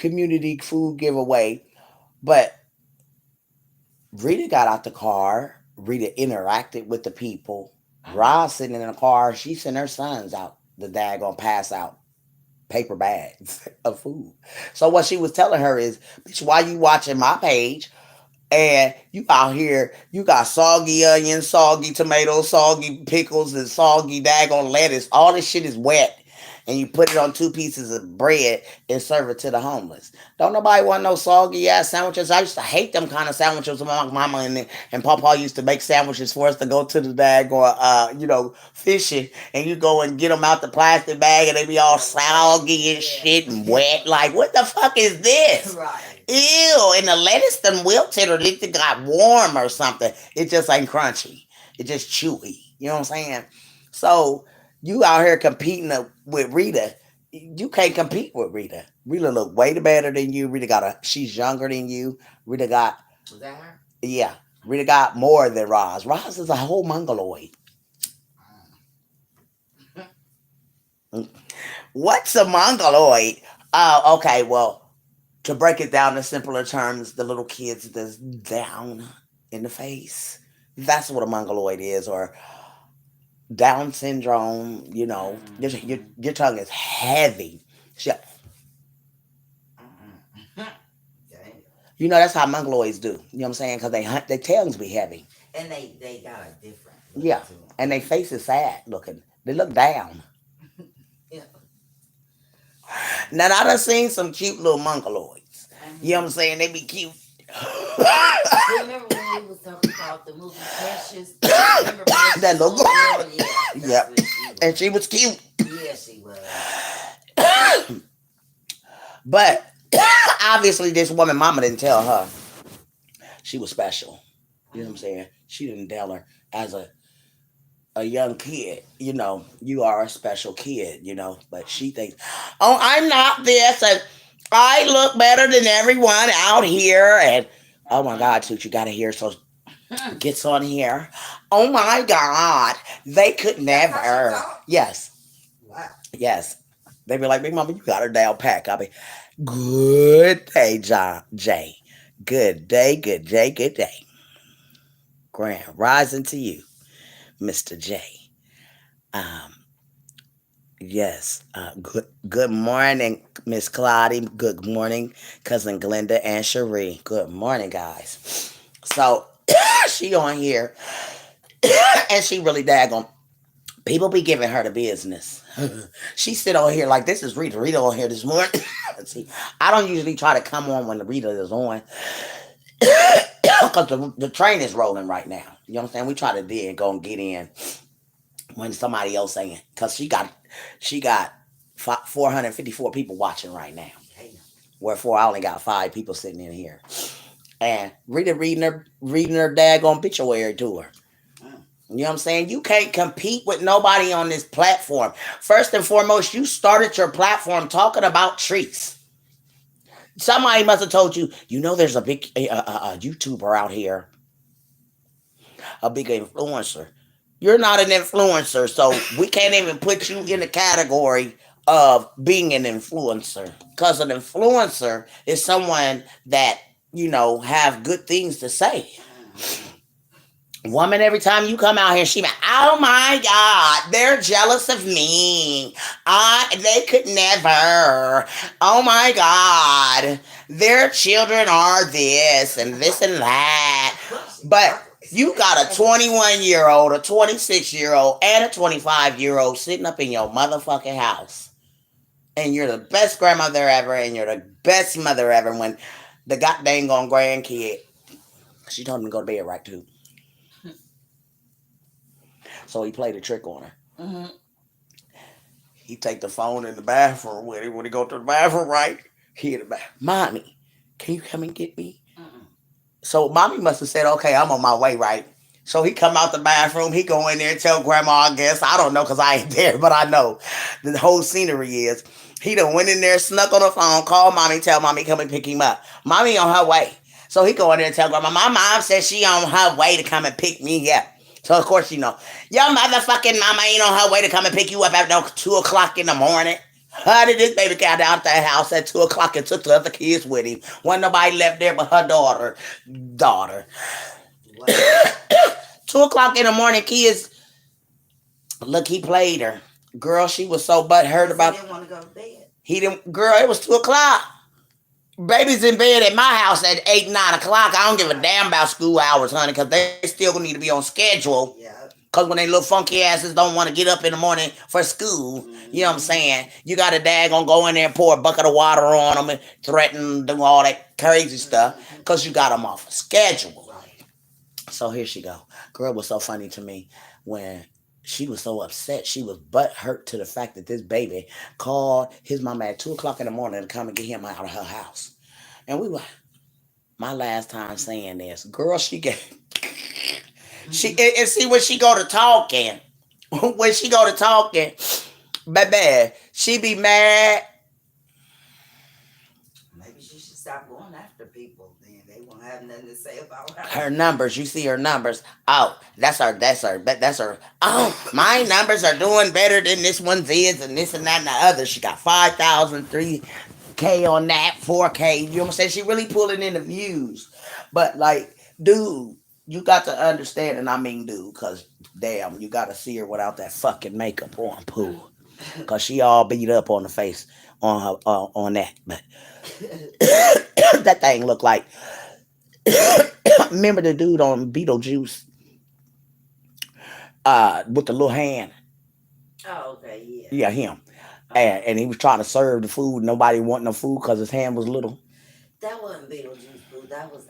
community food giveaway. But Rita got out the car. Rita interacted with the people. Roz sitting in the car. She sent her sons out. The dad gonna pass out paper bags of food. So what she was telling her is, bitch, why you watching my page? And you out here, you got soggy onions, soggy tomatoes, soggy pickles, and soggy daggone lettuce. All this shit is wet. And you put it on two pieces of bread and serve it to the homeless. Don't nobody want no soggy ass sandwiches. I used to hate them kind of sandwiches. My mama and Papa used to make sandwiches for us to go to the daggone, fishing. And you go and get them out the plastic bag and they be all soggy and shit and wet. Like, what the fuck is this? Right. Ew, and the lettuce done wilted or it got warm or something. It just ain't crunchy. It just chewy. You know what I'm saying? So you out here competing with Rita. You can't compete with Rita. Rita look way better than you. She's younger than you. Rita got, Was that her? yeah. Rita got more than Roz. Roz is a whole mongoloid. What's a mongoloid? Okay, well, to break it down in simpler terms, the little kids that's down in the face. That's what a mongoloid is, or Down syndrome. Your tongue is heavy. She- Dang. that's how mongoloids do. You know what I'm saying? Because they hunt, their tongues be heavy. And they got a different look Yeah, to them. and their face is sad looking. They look down. Yeah. Now I done seen some cute little mongoloids. You know what I'm saying? They be cute. Remember when we was talking about the movie Precious? Remember Precious? That little girl. Yeah, that's Yep. what she was. And she was cute. Yeah, she was. But obviously, this woman, mama didn't tell her she was special. You know what I'm saying? She didn't tell her as a young kid, you are a special kid, but she thinks, oh, I'm not this, and I look better than everyone out here, and oh my God, Toot, you gotta hear, so gets on here. Oh my God, they could That's how she never. talk? Yes, Wow. yes. They be like, big mama, you got her down pack. I'll be, good day, John Jay. Good day, good day, good day. Grand rising to you, Mr. J. Um, yes. Good morning, Miss Claudie. Good morning, cousin Glenda and Cherie. Good morning, guys. So she on here and she really daggone. People be giving her the business. She sit on here like this is Rita. Rita on here this morning. Let's see. I don't usually try to come on when the Rita is on. Because the train is rolling right now. You know what I'm saying? We try to dig and go and get in when somebody else ain't. Because she got 454 people watching right now. Damn. Wherefore I only got 5 people sitting in here. And Rita reading her daggone obituary to her. You know what I'm saying? You can't compete with nobody on this platform. First and foremost, you started your platform talking about trees. Somebody must have told you, there's a big YouTuber out here, a big influencer. You're not an influencer, so we can't even put you in the category of being an influencer. Because an influencer is someone that, have good things to say. Woman, every time you come out here, she be, oh my God, they're jealous of me. They could never. Oh my God, their children are this and that. But you got a 21-year-old, a 26-year-old, and a 25-year-old sitting up in your motherfucking house. And you're the best grandmother ever, and you're the best mother ever when the goddamn grandkid, she told him to go to bed right too. So he played a trick on her. Mm-hmm. He take the phone in the bathroom with him when he go to the bathroom, right? He in the bath. Mommy, can you come and get me? Mm-mm. So mommy must have said, okay, I'm on my way, right? So he come out the bathroom. He go in there and tell grandma, I guess. I don't know because I ain't there, but I know the whole scenery is. He done went in there, snuck on the phone, called mommy, tell mommy come and pick him up. Mommy on her way. So he go in there and tell grandma, my mom said she on her way to come and pick me up. So of course your motherfucking mama ain't on her way to come and pick you up at no 2 o'clock in the morning. Honey, this baby got out of that house at 2 o'clock and took the other kids with him. Wasn't nobody left there but her daughter. Daughter. Wow. 2 o'clock in the morning, kids. Look, he played her. Girl, she was so butthurt He about. didn't want to go to bed. He didn't. Girl, it was 2 o'clock. Baby's in bed at my house at 8, 9 o'clock. I don't give a damn about school hours, honey, because they still gonna need to be on schedule. Yeah. Because when they little funky asses don't want to get up in the morning for school, you know what I'm saying? You got a dad gonna go in there and pour a bucket of water on them and threaten, do all that crazy stuff because you got them off a schedule. Right. So here she go. Girl was so funny to me when she was so upset. She was butt hurt to the fact that this baby called his mama at 2 o'clock in the morning to come and get him out of her house. And we were, my last time saying this, girl, she gave. And see when she go to talking, baby, she be mad. Maybe she should stop going after people. Then they won't have nothing to say about her. Her numbers, you see her numbers. Oh, that's her. Oh, my numbers are doing better than this one's is, and this and that and the other. She got 5,000, 3K on that, 4K. You know what I'm saying? She really pulling in the views. But like, dude, you got to understand, and I mean, dude, because damn, you got to see her without that fucking makeup on, poo. Because she all beat up on the face on her on that. But that thing look like. Remember the dude on Beetlejuice with the little hand? Oh, okay, yeah. Yeah, him. And he was trying to serve the food. Nobody wanted no food because his hand was little. That wasn't Beetlejuice, boo. That was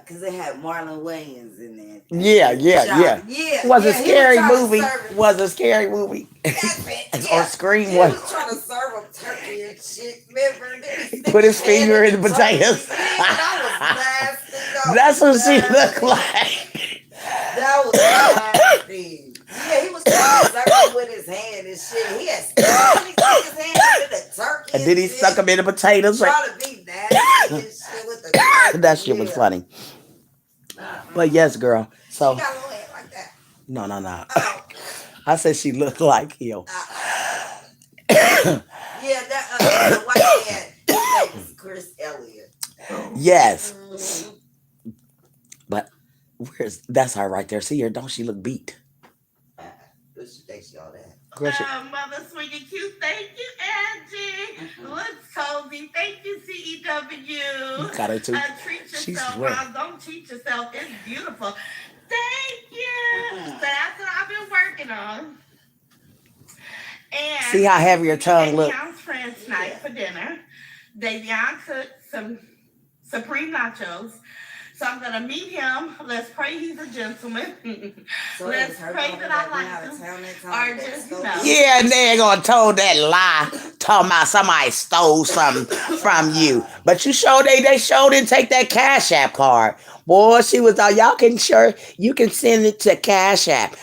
because it had Marlon Wayans in there. Yeah. Yeah. Was a he scary trying to movie. serve it. Was a scary movie. That's it. Or Yeah. Scream He was. was trying to serve him turkey and shit. Remember? Then he Put his stick hand finger in the turkey. potatoes. That was nasty. That's what she nasty. looked like. That was nasty. Yeah, he was trying to serve him with his hand and shit. He stuck his hand into the turkey. And then he shit. stuck him in the potatoes. Trying to be nasty and shit with the turkey. That shit was funny. But yes, girl. So She got a little head like that. no. Oh. I said she looked like him. Yeah, that the white man, his name is Chris Elliott. Yes. Mhm. But that's her right there. See her? Don't she look beat? What she thinks y'all that? Girl, Mother Swinging Cute, thank you, Angie. Looks cozy, thank you, CEW. you got her too. Treat She's yourself, sweet. Roz. Don't cheat yourself. It's beautiful. Thank you. So that's what I've been working on. And See how heavy your tongue look? Davion's friends tonight for dinner. Davion cooked some supreme nachos. So I'm gonna meet him. Let's pray he's a gentleman. So Let's it was her pray daughter that that I went like out of him. town that Or time. that just, stole you know. it? Yeah, and they ain't gonna told that lie, talking about somebody stole something from you. But you showed they sure didn't take that Cash App card. Boy, she was all y'all can you can send it to Cash App.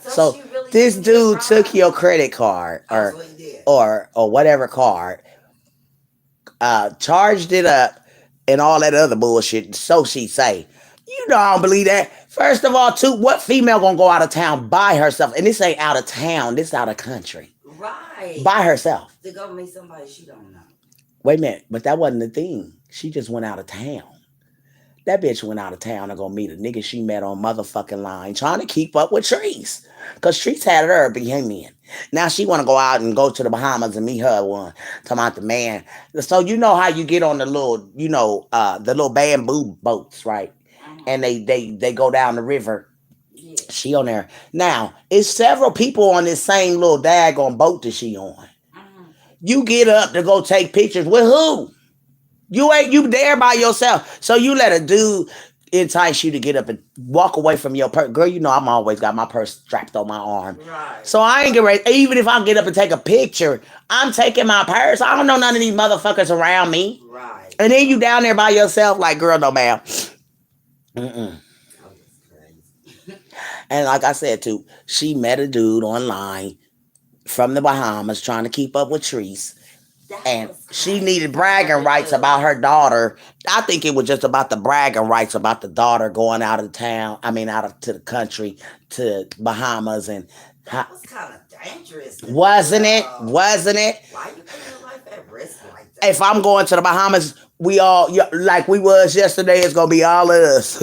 So she really this didn't get dude robbed? took your credit card That's what he did. or whatever card, charged it up and all that other bullshit. So she say, you know I don't believe that. First of all, too, what female gonna go out of town by herself? And this ain't out of town. This out of country Right. by herself. To go meet somebody she don't know. Wait a minute, but that wasn't the thing. She just went out of town. That bitch went out of town to go meet a nigga she met on motherfucking line trying to keep up with Treese. Because Treese had her Bahamian. Now she want to go out and go to the Bahamas and meet her one. Talking about the man. So you know how you get on the little, the little bamboo boats, right? And they go down the river. Yeah. She on there. Now, it's several people on this same little daggone boat that she on. You get up to go take pictures with who? You there by yourself. So you let a dude entice you to get up and walk away from your purse. Girl, you know I'm always got my purse strapped on my arm. Right. So I ain't get ready. Even if I get up and take a picture, I'm taking my purse. I don't know none of these motherfuckers around me. Right. And then you down there by yourself like, girl, no ma'am. Mm-mm. That was crazy. And like I said too, she met a dude online from the Bahamas trying to keep up with Treese. That And was she crazy. needed bragging rights about her daughter. I think it was just about the bragging rights about the daughter going out of town. I mean, to the country, to Bahamas, and That was kind of dangerous. Wasn't it? Wow. Wasn't it? Why you put your life at risk like that? If I'm going to the Bahamas, we all like we was yesterday. It's gonna be all of us,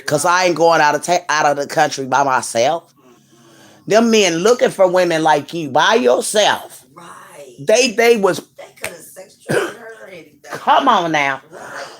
cause I ain't going out of the country by myself. Them men looking for women like you by yourself. Right. They was. They could have sex traded her or anything. Come on now. Right.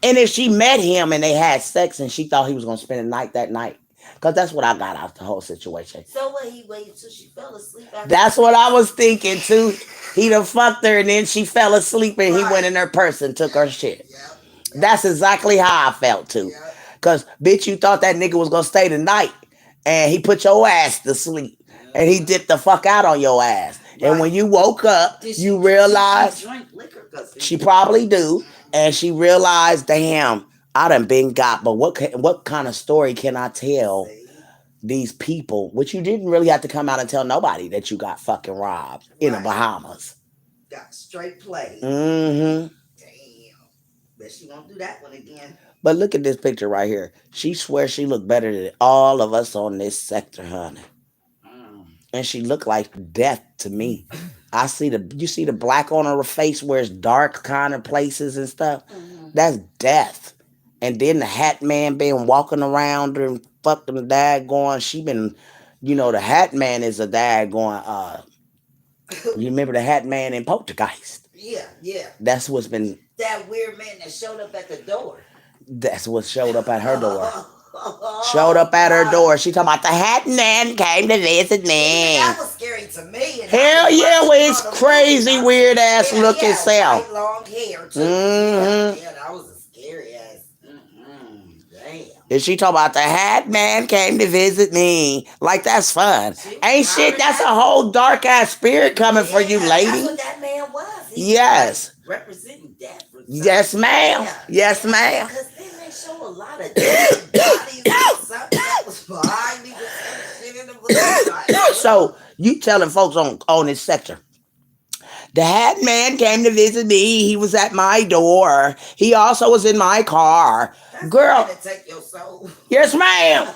And if she met him and they had sex and she thought he was gonna spend the night that night, cause that's what I got out of the whole situation. So what? He waited till she fell asleep. After That's what I was thinking too. He done fucked her and then she fell asleep and he Right. went in her purse and took her shit. Yep. That's exactly how I felt too. Yep. Cause bitch, you thought that nigga was gonna stay the night and he put your ass to sleep and he dipped the fuck out on your ass. And Right. when you woke up, Did you she realized drink liquor? 'Cause she probably do, and she realized, damn, I done been got. But what kind of story can I tell See? these people? Which you didn't really have to come out and tell nobody that you got fucking robbed in the Right. Bahamas. Got straight play. Mm-hmm. Damn. Bet she won't do that one again. But look at this picture right here. She swears she looked better than all of us on this sector, honey. And she looked like death to me. You see the black on her face where it's dark kind of places and stuff? That's death. And then the Hat Man been walking around and fucking daggone. She been, the Hat Man is a daggone, you remember the Hat Man in Poltergeist? Yeah, yeah. That's what's been, That weird man that showed up at the door. that's what showed up at her door. Showed up at her door. She talking about the Hat Man came to visit me. That was scary to me. And Hell I was yeah, watching with his all the crazy, movies. weird ass looking Yeah, self. white, long hair too. Mhm. Yeah, that was a scary ass. Damn. And she talking about the Hat Man came to visit me. Like, that's fun. Ain't shit, that's a whole dark ass spirit coming for you, Yeah, lady. That's what that man was. He Yes. was like representing death. or something. Yes, ma'am. Yeah. Yes, ma'am. Because then they show a lot of dead bodies or something that was behind me with some shit in the movie. So, you telling folks on this sector. The Hat Man came to visit me. He was at my door. He also was in my car. That's Girl. to take your soul. Yes, ma'am.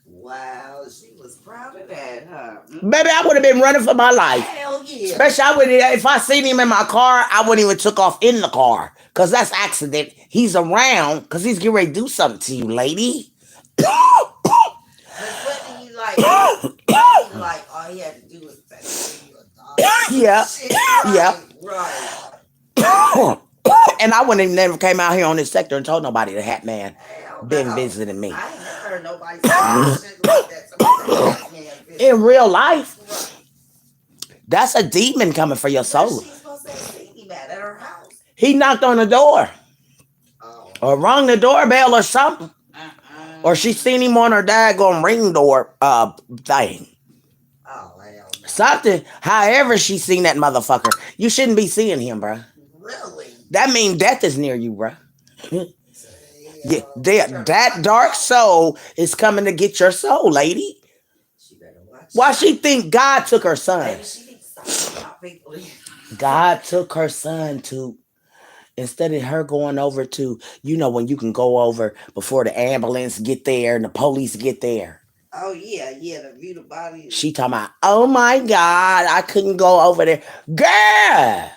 Wow, she was proud of that, huh? Baby, I would have been running for my life. Hell yeah. Especially if I seen him in my car, I wouldn't even took off in the car. Because that's accident. He's around because he's getting ready to do something to you, lady. But what do you like? All he had to do was say you a dog. Yeah. Shit, right, Yeah. Right. And I wouldn't even never came out here on this sector and told nobody the Hat Man Hell been no. visiting me. I ain't never heard nobody say shit like that. Somebody say, "Man, In real life, right." that's a demon coming for your soul. She's supposed to have seen him at her house. He knocked on the door Oh. or rung the doorbell or something. Or she seen him on her daggone ring door thing. Oh, hell no. Something. However she seen that motherfucker. You shouldn't be seeing him, bruh. Really? That means death is near you, bruh. Yeah, Sure. that dark soul is coming to get your soul, lady. She better watch. Why it. she think God took her son? Maybe she needs to stop about people. God took her son to, instead of her going over to, when you can go over before the ambulance get there and the police get there. Oh yeah, to view the body. She talking about, oh my God, I couldn't go over there. Girl,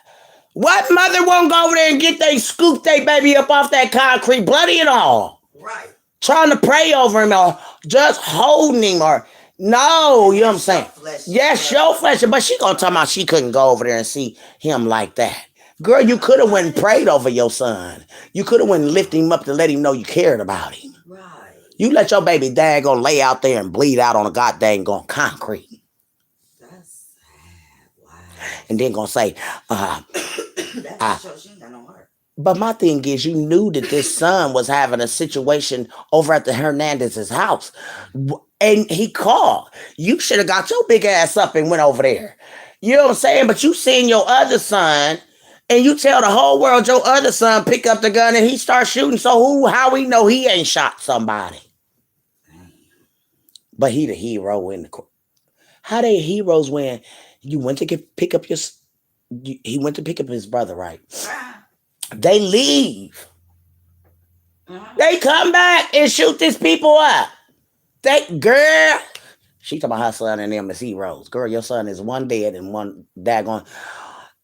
what mother won't go over there and scoop their baby up off that concrete, bloody and all? Right. Trying to pray over him or just holding him or, no, you know what I'm saying? Flesh, Yes, show flesh, but she gonna talk about she couldn't go over there and see him like that. Girl, you could have went and prayed over your son. You could have went and lifted him up to let him know you cared about him. Right. You let your baby dad go lay out there and bleed out on a goddamn concrete. That's sad. Wow. And then gonna say, That shows she ain't got no heart. but my thing is, you knew that this son was having a situation over at the Hernandez's house. And he called. You should have got your big ass up and went over there. You know what I'm saying? But you seen your other son, and you tell the whole world your other son pick up the gun and he starts shooting. So how we know he ain't shot somebody? But he the hero in the court. How they heroes when you went to pick up he went to pick up his brother, right? Ah. They leave. They come back and shoot these people up. Girl. She talking about her son and them as heroes. Girl, your son is one dead and one daggone.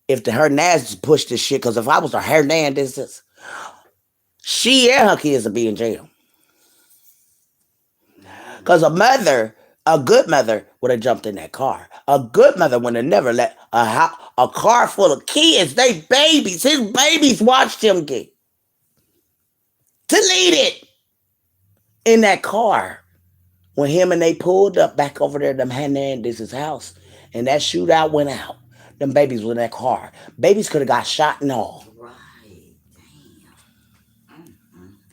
If the Hernandez pushed this shit, because if I was the Hernandez, she and her kids would be in jail. Because a good mother would have jumped in that car. A good mother would have never let a car full of kids, they babies, his babies watched him get deleted in that car. When him and they pulled up back over there, them Hernandez's house, and that shootout went out. Them babies were in that car. Babies could have got shot and all. Right.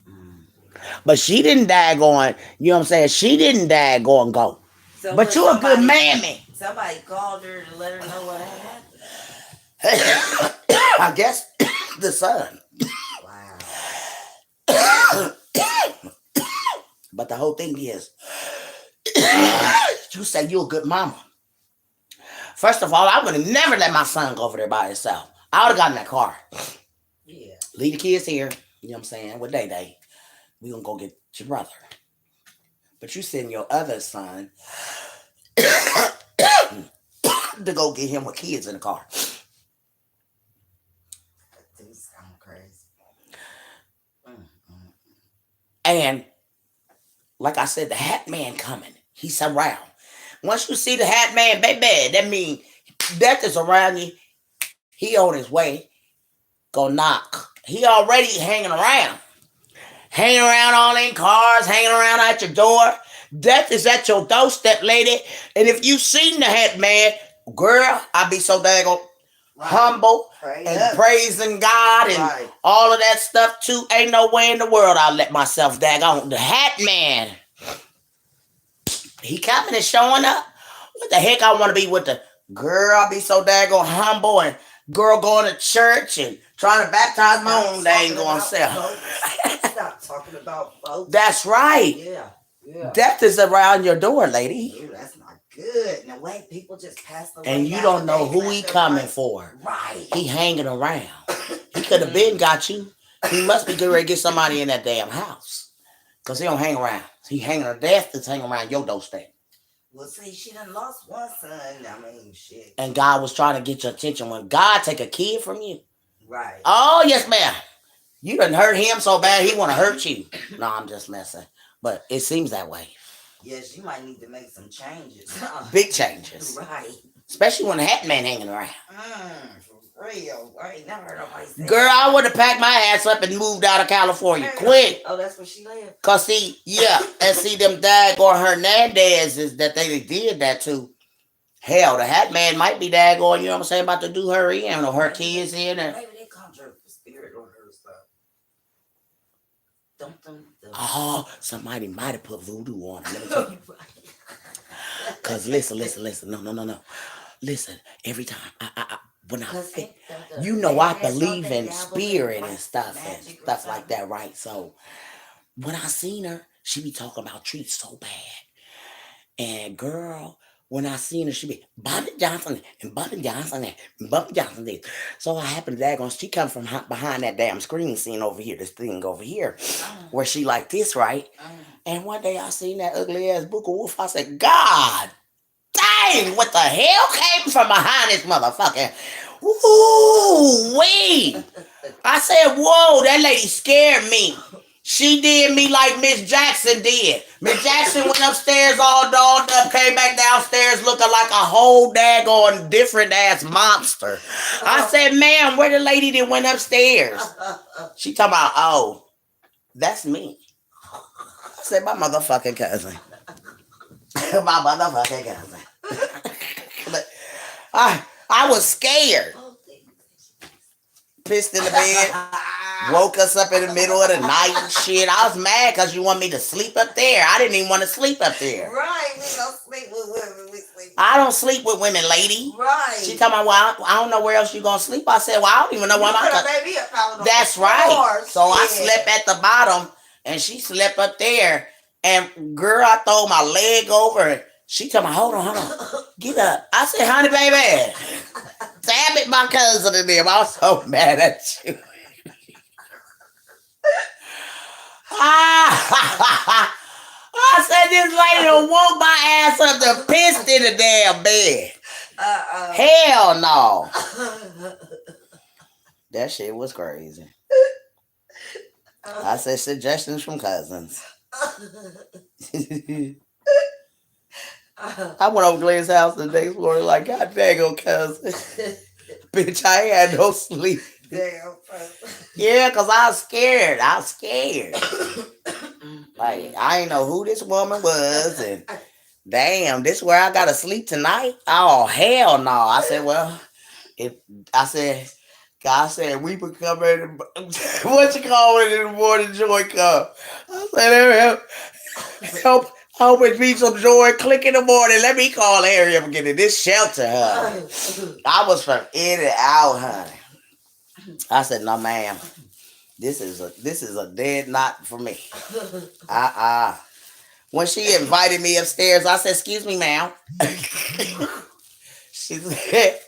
Damn. But she didn't daggone, you know what I'm saying? She didn't daggone go. So But you a good mammy. Somebody called her to let her know what happened. I guess the son. Wow. But the whole thing is, you say you a good mama. First of all, I would have never let my son go over there by himself. I would have gotten that car. Yeah. Leave the kids here. You know what I'm saying? With Day. We gonna go get your brother. But you send your other son to go get him with kids in the car. That sound crazy. And like I said, the hat man coming. He's around. Once you see the hat man, baby, that means death is around you. He on his way. Go knock. He already hanging around. Hanging around all in cars, hanging around at your door. Death is at your doorstep, lady. And if you seen the hat man, girl, I be so daggone humble and praising God and all of that stuff too. Ain't no way in the world I'll let myself daggone. The hat man, he coming and showing up. What the heck I want to be with the girl? I be so daggone humble and girl going to church and trying to baptize my own dang going self. Stop talking about folks. That's right. Yeah. Death is around your door, lady. Ooh, that's not good. And the way people just pass away. And you don't know who he coming for. Right. He hanging around. He could have been got you. He must be getting ready to get somebody in that damn house. Because he don't hang around. He hanging a death that's hanging around your doorstep. Well, see, she done lost one son. I mean, shit. And God was trying to get your attention. When God take a kid from you. Right. Oh, yes, ma'am. You done hurt him so bad he want to hurt you. No, I'm just messing. But it seems that way. Yes, you might need to make some changes. Big changes. Right. Especially when the hat man hanging around. For real. I ain't never heard nobody say Girl, that. I would have packed my ass up and moved out of California quick. Oh, that's where she lived? Cause see, yeah, and see them daggone Hernandez's that they did that to. Hell, the hat man might be daggone, you know what I'm saying, about to do her in or her kids in. And, Maybe they conjure the spirit on her stuff. oh, somebody might have put voodoo on her. Let me tell you. Cause listen. No. Listen, every time when I think, you know, I believe in spirit and stuff like that, right? So when I seen her, she be talking about treats so bad. And girl, when I seen her, she be Bobby Johnson and Bobby Johnson and Bobby Johnson this. So I happened to daggone, she come from behind that damn screen scene over here, this thing over here, where she like this, right? And one day I seen that ugly ass Booker Wolf. I said, God dang, what the hell came from behind this motherfucker? Ooh, wait. I said, whoa, that lady scared me. She did me like Miss Jackson did. Miss Jackson went upstairs all dolled up, came back downstairs looking like a whole daggone different ass monster. I said, ma'am, where the lady that went upstairs? She talking about, oh, that's me. I said, my motherfucking cousin. My motherfucking cousin. But I was scared. Pissed in the bed. Woke us up in the middle of the night and shit. I was mad because you want me to sleep up there. I didn't even want to sleep up there. Right, we don't sleep with women. We sleep. I don't sleep with women, lady. Right. She talking about, well, I don't know where else you going to sleep. I said, well, I don't even know where That's right. So I slept at the bottom and she slept up there. And girl, I throw my leg over. She told me, hold on. Get up. I said, honey, baby. Damn it, my cousin and them. I was so mad at you. Ah, I said this lady done woke my ass up to pissed in the damn bed. Hell no. That shit was crazy. I said suggestions from cousins. I went over Glenn's house the next morning like, God dang on cousin. Bitch, I ain't had no sleep. Damn. Yeah, because I was scared. I was scared. Like, I ain't know who this woman was. And damn, this where I got to sleep tonight? Oh, hell no. I said, well, God said, we would come in. What you call it in the morning, joy come? I said, hope it be some joy. Click in the morning. Let me call Harry up and get in this shelter, honey. I was from in and out, honey. I said, no, ma'am. This is a dead knot for me. When she invited me upstairs, I said, excuse me, ma'am. She said,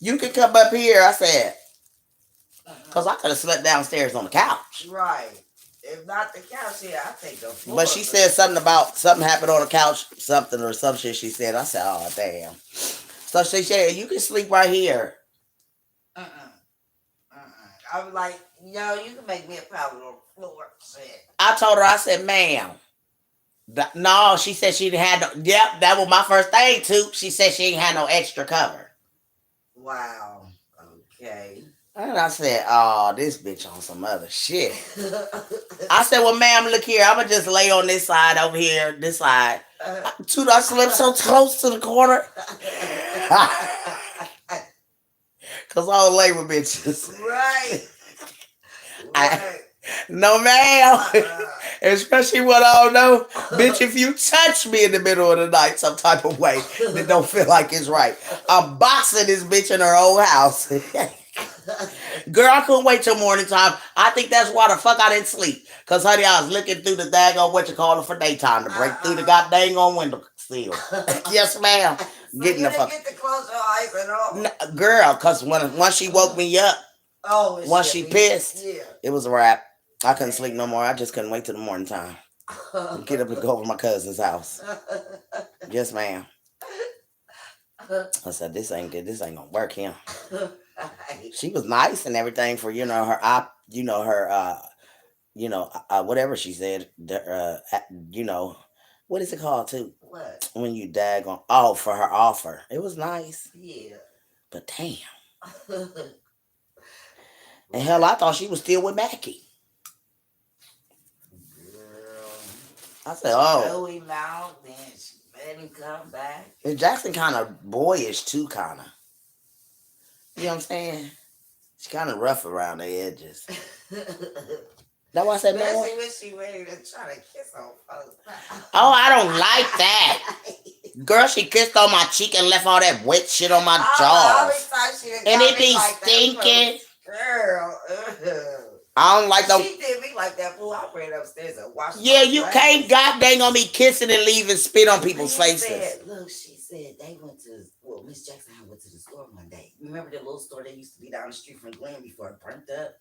you can come up here. I said, because I could have slept downstairs on the couch. Right. If not the couch, yeah, I take the floor. But she said something about something happened on the couch, something or some shit she said. I said, oh, damn. So she said, you can sleep right here. I was like, yo, you can make me a pile on the floor. Shit. I told her, I said, ma'am. No, she said she didn't have no. Yep, that was my first thing too. She said she ain't had no extra cover. Wow. Okay. And I said, oh, this bitch on some other shit. I said, well, ma'am, look here. I'ma just lay on this side over here, this side. Dude, I slept so close to the corner. Cause I don't lay with bitches. Right. No, ma'am. Especially when I don't know. Bitch, if you touch me in the middle of the night some type of way that don't feel like it's right, I'm boxing this bitch in her old house. Girl, I couldn't wait till morning time. I think that's why the fuck I didn't sleep. Cause honey, I was looking through the daggone for daytime to break through the goddamn on window sill. Yes, ma'am. So Getting you the fuck. didn't get to close your eyes at all? No, girl, cause once she woke me up, once she pissed, it was a wrap. I couldn't sleep no more. I just couldn't wait till the morning time. Get up and go over to my cousin's house. Yes, ma'am. I said, this ain't good. This ain't gonna work here. She was nice and everything for whatever she said. What is it called too? What? When you for her offer. It was nice. Yeah. But damn. And hell, I thought she was still with Mackie. Girl. I said, oh. Throw him out, then she let him come back. And Jackson kind of boyish too, kind of. You know what I'm saying? She's kind of rough around the edges. That's why I said, man. Especially when she ready to try to kiss on folks. Oh, I don't like that. Girl, she kissed on my cheek and left all that wet shit on my jaws. And it be stinking. Girl. I don't like those. She did me like that, fool. I ran upstairs and washed Yeah, my you face. can't goddamn on me kissing and leaving spit on people's faces. She said they went to, Miss Jackson went to the store one day. Remember the little store that used to be down the street from Glenn before it burnt up?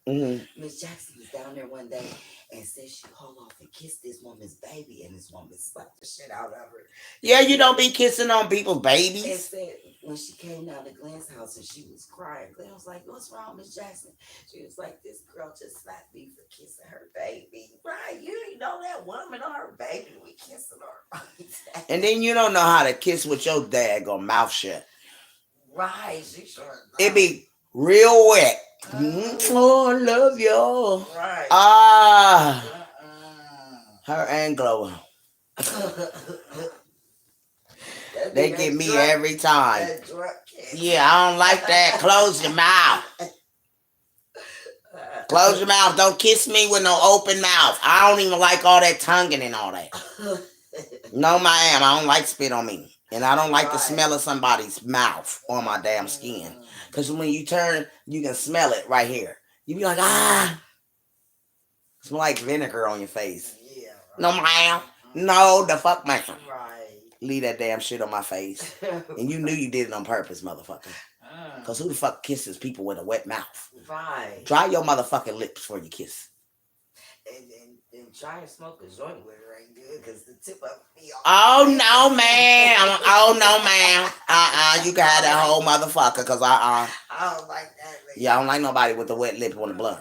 Miss Jackson was down there one day and said she hauled off and kissed this woman's baby, and this woman slapped the shit out of her. Yeah, you don't be kissing on people's And babies. said when she came down to Glenn's house and she was crying, Glenn was like, "What's wrong, Miss Jackson?" She was like, "This girl just slapped me for kissing her baby." Right? You didn't know that woman or her baby we kissing her. And then you don't know how to kiss with your daggone mouth shut. Right? She sure. It be real wet. Oh, I love you. Right. Ah, her Anglo. They get me every time. Yeah, I don't like that. Close your mouth. Close your mouth. Don't kiss me with no open mouth. I don't even like all that tonguing and all that. No, ma'am. I don't like spit on me. And I don't like the smell of somebody's mouth on my damn skin. Because when you turn, you can smell it right here. You be like, ah. It's like vinegar on your face. Yeah. No, ma'am. No, the fuck, ma'am. Right. Leave that damn shit on my face. And you knew you did it on purpose, motherfucker. Because who the fuck kisses people with a wet mouth? Right. Dry your motherfucking lips before you kiss. And Try and smoke a joint with her ain't good because the tip of it be all. Oh no, ma'am. Oh no, ma'am. You can have that whole motherfucker, cause I don't like that. yeah, I don't like nobody with the wet lip on the blunt.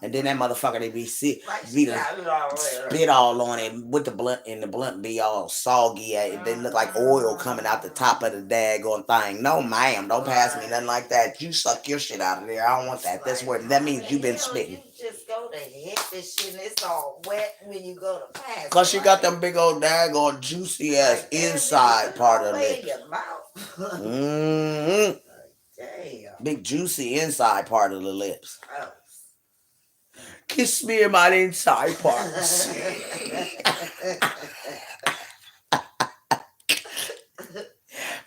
And then that motherfucker they be sick, Like be she the got it all right. spit all on it with the blunt, and the blunt be all soggy. They look like oil coming out the top of the daggone thing. No, ma'am, don't pass me nothing like that. You suck your shit out of there. I don't want that. That's where that means you been spitting. You just go to hit this shit and it's all wet when you go to pass. Cause she got them big old daggone juicy ass inside part of it. Your mouth. Mm-hmm. Damn. Big juicy inside part of the lips. Gross. Kiss me in my inside parts.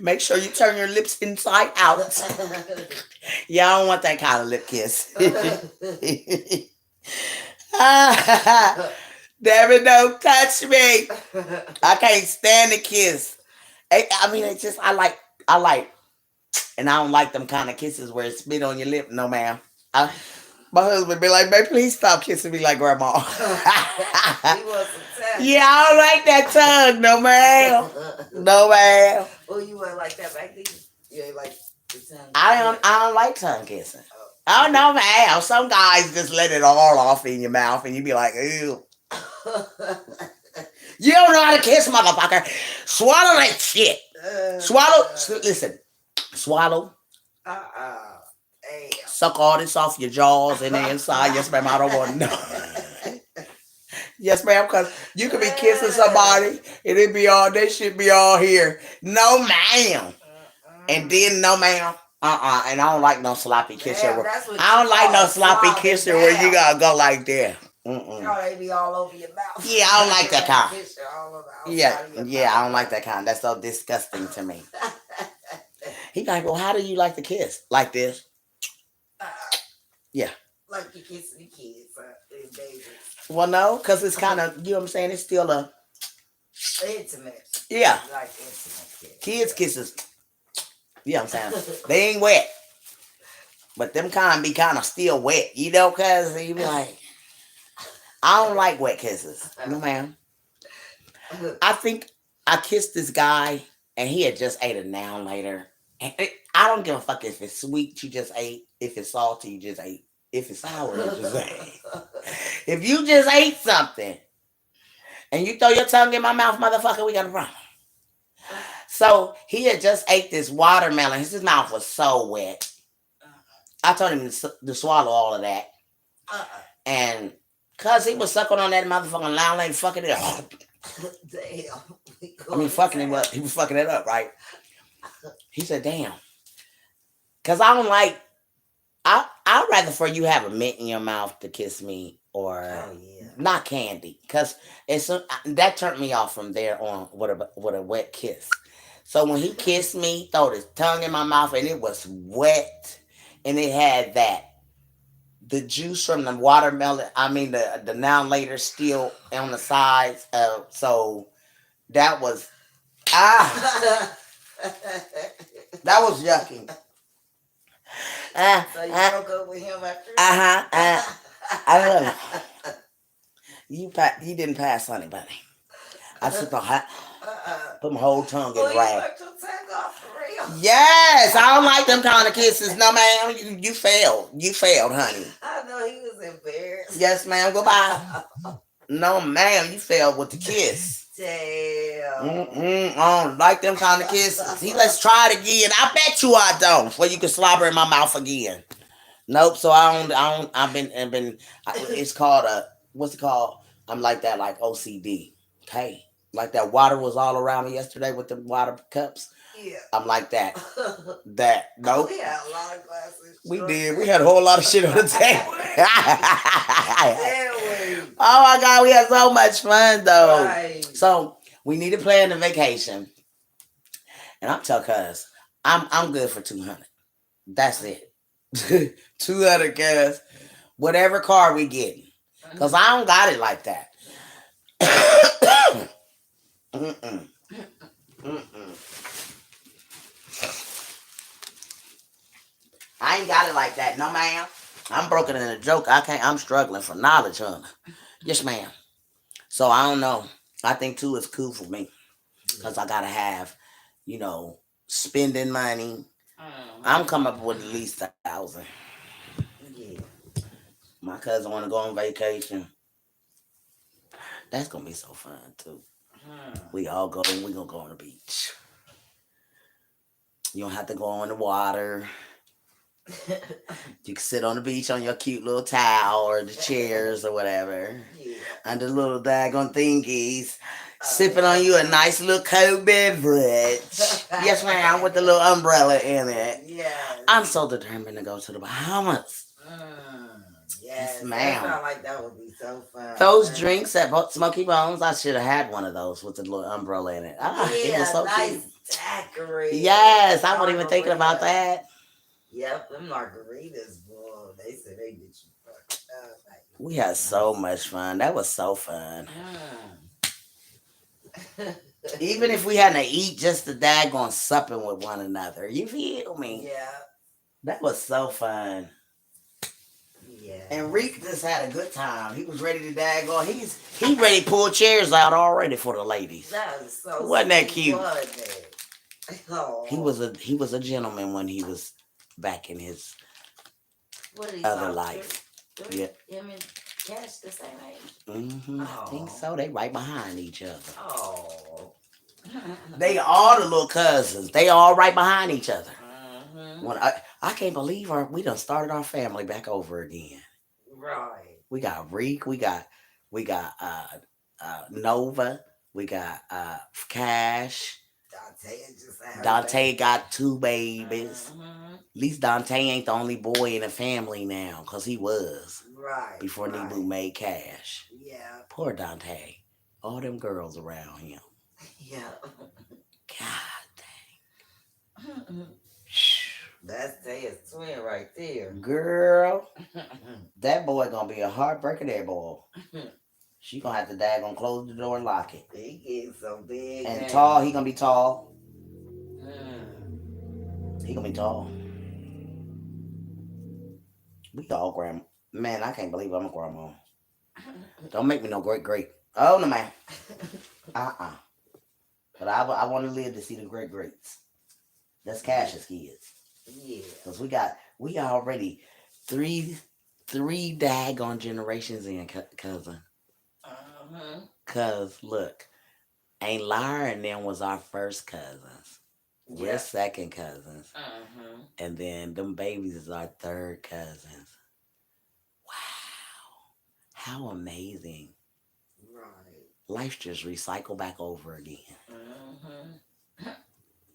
Make sure you turn your lips inside out. Yeah, I don't want that kind of lip kiss. Damn it, don't touch me. I can't stand the kiss. I mean, it's just I like, and I don't like them kind of kisses where it spit on your lip. No, ma'am. My husband be like, "Babe, please stop kissing me like grandma." Yeah, I don't like that tongue. No, ma'am. No, ma'am. Oh, you weren't like that back then? You ain't like the tongue? I don't like tongue kissing. Oh, no, ma'am. Some guys just let it all off in your mouth and you be like, ew. You don't know how to kiss, motherfucker. Swallow that shit. Swallow. Listen. Swallow. Suck all this off your jaws and the inside. Yes, ma'am. I don't want to know. Yes, ma'am. Because you could be kissing somebody and it be all, they should be all here. No, ma'am. And then, no, ma'am. And I don't like no sloppy kissing. I don't like no sloppy kissing where you gotta go like that. Oh, they be all over your mouth. Yeah, I don't like that kind. Yeah, I don't like that kind. That's so disgusting to me. He like, well, how do you like to kiss? Like this? Yeah. Like you kissing the kids, babies. Well, no, because it's kind of, you know what I'm saying? It's still a intimate. Yeah. Like intimate kids kisses. You know what I'm saying? They ain't wet. But them kind be kind of still wet, you know, because you be like, I don't like wet kisses. No, ma'am. I think I kissed this guy and he had just ate a noun later. And I don't give a fuck if it's sweet, you just ate. If it's salty, you just ate. If it's sour, you just ate. If you just ate something and you throw your tongue in my mouth, motherfucker, we got a problem. So he had just ate this watermelon. His mouth was so wet. I told him to swallow all of that. And because he was sucking on that motherfucking loud lane, fucking it up. Damn. I mean, fucking him up. He was fucking it up, right? He said, damn. Because I don't like, I'd rather for you have a mint in your mouth to kiss me or not candy. Because that turned me off from there on with a wet kiss. So when he kissed me, throw his tongue in my mouth and it was wet. And it had the juice from the watermelon, I mean the now later still on the sides. So that was, that was yucky. So you broke up with him after? I love it. You didn't pass, honey, buddy. I took put my whole tongue in the rag. Yes, I don't like them kind of kisses. No, ma'am, you failed. You failed, honey. I know he was embarrassed. Yes, ma'am. Goodbye. No, ma'am, you failed with the kiss. Damn. I don't like them kind of kisses. Let's try it again. I bet you I don't. Before you can slobber in my mouth again. Nope. So I don't. I've been. It's called what's it called? I'm like that, like OCD. Okay. Like that water was all around me yesterday with the water cups. Yeah. I'm like that. Nope. We had a lot of glasses. We did. We had a whole lot of shit on the table. Oh my God, we had so much fun though. Right. So we need to plan the vacation. And I'm telling cuz I'm good for 200. That's it. 200 cuz whatever car we getting. Cause I don't got it like that. I ain't got it like that, no ma'am. I'm broken in a joke. I'm struggling for knowledge, honey. Yes, ma'am. So I don't know. I think two is cool for me because I gotta have, you know, spending money. I'm coming up with at least 1,000. Yeah. My cousin want to go on vacation. That's gonna be so fun too. We all go. We gonna go on the beach. You don't have to go on the water. You can sit on the beach on your cute little towel or the chairs or whatever. Yeah. Under little daggone thingies. Sipping on you a nice little cold beverage. Yes, ma'am, with the little umbrella in it. Yes. I'm so determined to go to the Bahamas. Yes, ma'am. that sound like that would be so fun. Those drinks at Smoky Bones, I should have had one of those with the little umbrella in it. It was so nice cute. daiquiri. Yes, I wasn't even thinking about that. Yep, them margaritas, boy. They said they get you fucked up. Like, We had so much fun. That was so fun. Even if we hadn't to eat, just the daggone supping with one another. You feel me? Yeah. That was so fun. Yeah. And Reek just had a good time. He was ready to daggone. He ready to pull chairs out already for the ladies. That was so Wasn't that sweet, cute? wasn't it? Oh. He was a gentleman when he was back in his What other life. Yeah. Him and Cash the same age? I think so. They right behind each other. Oh. They all the little cousins. They all right behind each other. When I can't believe we done started our family back over again. Right. We got Reek. We got Nova. We got Cash. Dante got 2 babies. At least Dante ain't the only boy in the family now, because he was. Right. Before Nebu made Cash. Yeah. Poor Dante. All them girls around him. Yeah. God dang. That's Taya's twin right there. Girl, that boy gonna be a heartbreaker there, boy. She gonna have to daggone close the door and lock it. He getting so big. And tall, he gonna be tall. He gonna be tall. We all grandma. Man, I can't believe I'm a grandma. Don't make me no great. Oh, no, man. But I want to live to see the greats. That's Cash's kids. Yeah. Because we already three daggone generations in, cousin. Cause look, Aunt Lyra and them was our first cousins. We're second cousins. And then them babies is our third cousins. Wow. How amazing. Right. Life just recycle back over again.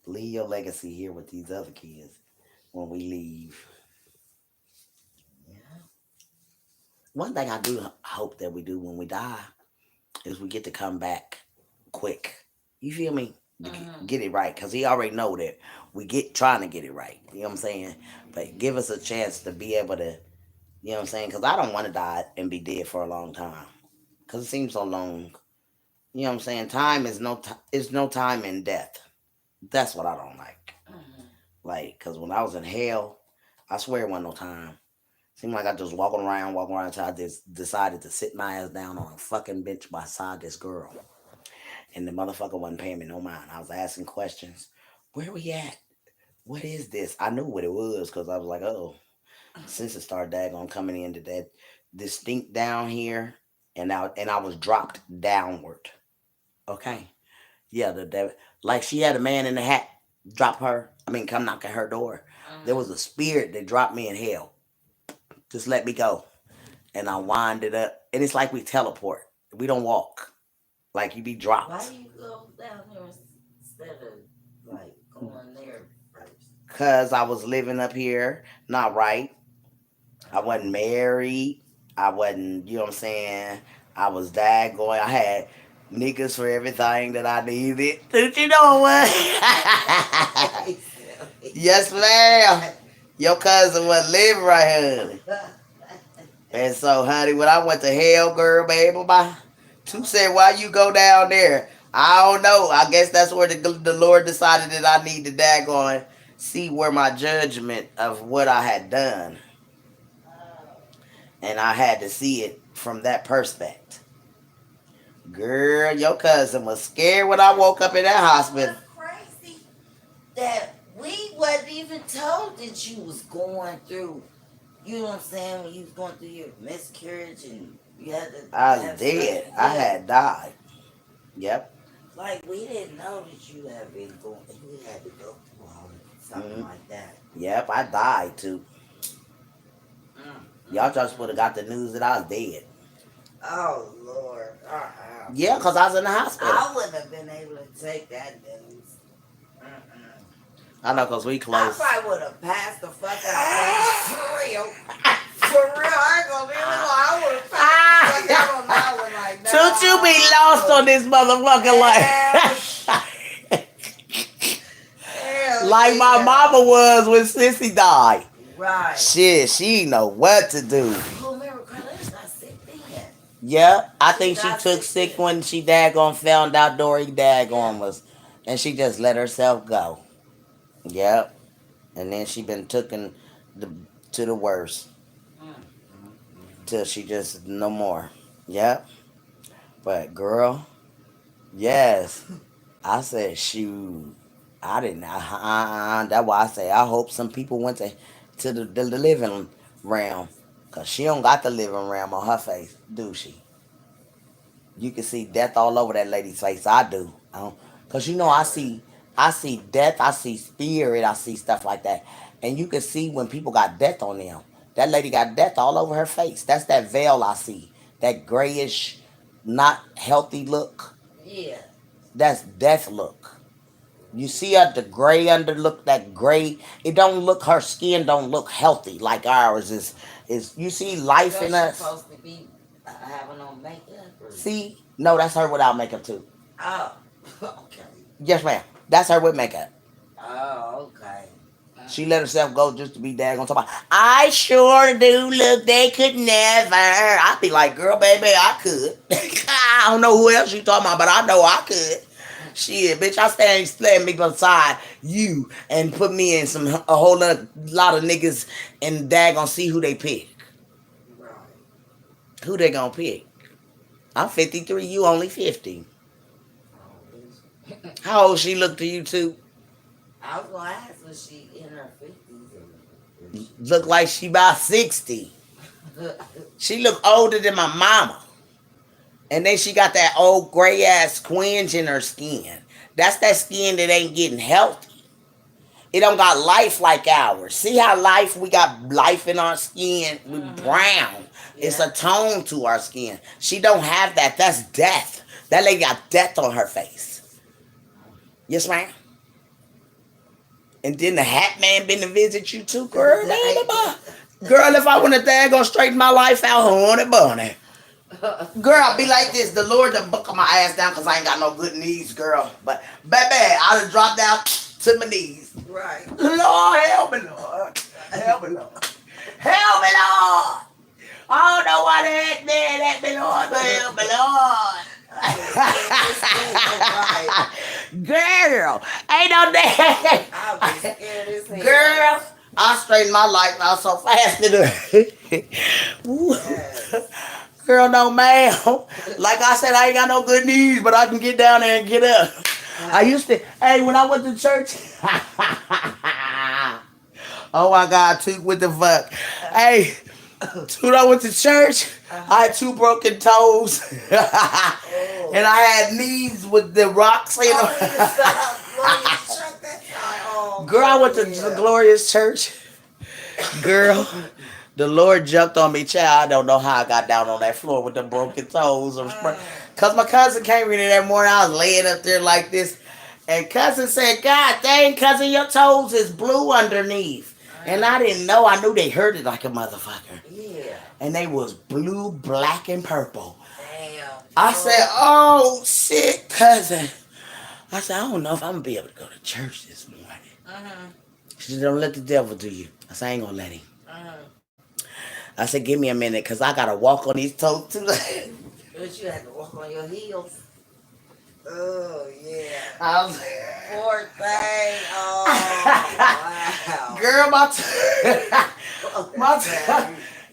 Leave your legacy here with these other kids when we leave. Yeah. One thing I do hope that we do when we die is we get to come back quick. You feel me? Get it right. Because he already know that we trying to get it right. You know what I'm saying? But give us a chance to be able to, you know what I'm saying? Because I don't want to die and be dead for a long time. Because it seems so long. You know what I'm saying? Time is no time in death. That's what I don't like. Like, because when I was in hell, I swear it wasn't no time. Seemed like I just walking around until I just decided to sit my ass down on a fucking bench beside this girl. And the motherfucker wasn't paying me no mind. I was asking questions. Where we at? What is this? I knew what it was because I was like, oh, since it started daggone coming into that distinct down here, and I was dropped downward. Okay. Yeah, like she had a man in the hat come knock at her door. There was a spirit that dropped me in hell. Just let me go. And I winded up. And it's like we teleport. We don't walk. Like you be dropped. Why do you go down there instead of like going there first? Because I was living up here, not right. I wasn't married. I wasn't, you know what I'm saying? I was daggone. I had niggas for everything that I needed. Don't you know what? Yes, ma'am. Your cousin wasn't living right, honey. And so, honey, when I went to hell, girl, baby, Two said, why you go down there? I don't know. I guess that's where the Lord decided that I need to daggone see where my judgment of what I had done. And I had to see it from that perspective. Girl, your cousin was scared when I woke up in that hospital. It's crazy that we wasn't even told that you was going through. You know what I'm saying? When you was going through your miscarriage and you had to. I was have dead. surgery. I had died. Yep. Like we didn't know that you had been going. You had to go through all of something like that. Yep, I died too. Y'all just would have got the news that I was dead. Oh Lord. Yeah, because I was in the hospital. I wouldn't have been able to take that news. I know, because we I close. probably would have passed the fuck out. For real. For real. I ain't gonna be able to. I would have passed the fuck out on that one. Like, no. Don't you be lost on this motherfucker like my mama was when Sissy died. Right. Shit, she know what to do. Well, remember, Carla's not sick then. Yeah, I think she got took sick sick then. when she daggone found out Dory daggone was, and she just let herself go. Yep, and then she been taken to the worst till she just no more. Yep, but girl, yes, I said shoot. I didn't. That's why I say I hope some people went to the living realm, cause she don't got the living realm on her face, do she? You can see death all over that lady's face. I do, cause you know I see death, I see spirit, I see stuff like that, and you can see when people got death on them. That lady got death all over her face. That's that veil I see. That grayish, not healthy look. Yeah. That's death look. You see her, the gray under look, that gray. It don't look, her skin don't look healthy like ours is. You see life So in she's us. supposed to be having on makeup? Or... See, no, that's her without makeup too. Oh, okay. Yes, ma'am. That's her with makeup. Oh, okay. She let herself go just to be daggone talking about, I sure do look, they could never. I'd be like, girl, baby, I could. I don't know who else you talking about, but I know I could. Shit, bitch, I stand me beside you and put me in a whole lot of niggas and daggone see who they pick. Right. Who they gonna pick? I'm 53, you only 50. How old she look to you too? I was gonna ask, was she in her 50s? Look like she about 60. She look older than my mama. And then she got that old gray ass squinge in her skin. That's that skin that ain't getting healthy. It don't got life like ours. See how we got life in our skin? We brown. Yeah. It's a tone to our skin. She don't have that. That's death. That lady got death on her face. Yes, ma'am. And then the hat man been to visit you too, girl. Girl, if I want to gonna straighten my life out, honey bunny. Girl, I'll be like this. The Lord done buckle my ass down because I ain't got no good knees, girl. But, baby, I done dropped down to my knees. Right. Lord, help me, Lord. Help me, Lord. Help me, Lord. I don't know why the heck man help me, Lord, but help me, Lord. Girl, ain't no damn. I'll be scared as hell. Girl, I straightened my life out so fast. Yes. Girl, no ma'am. Like I said, I ain't got no good knees, but I can get down there and get up. I used to, when I went to church. Oh my God, Toot, what the fuck? Hey, Toot, I went to church. I had 2 broken toes. And I had knees with the rocks in them. Girl, I went to the Glorious Church. Girl. The Lord jumped on me, child. I don't know how I got down on that floor with the broken toes. Because my cousin came in that morning. I was laying up there like this. And cousin said, God dang, cousin, your toes is blue underneath. And I didn't know. I knew they hurted like a motherfucker. Yeah. And they was blue, black, and purple. Damn. I said, oh, shit, cousin. I said, I don't know if I'm going to be able to go to church this morning. She said, don't let the devil do you. I said, I ain't going to let him. I said, give me a minute, because I got to walk on these toes, too. But you had to walk on your heels. Oh, yeah. I was, poor thing. Oh, wow. Girl,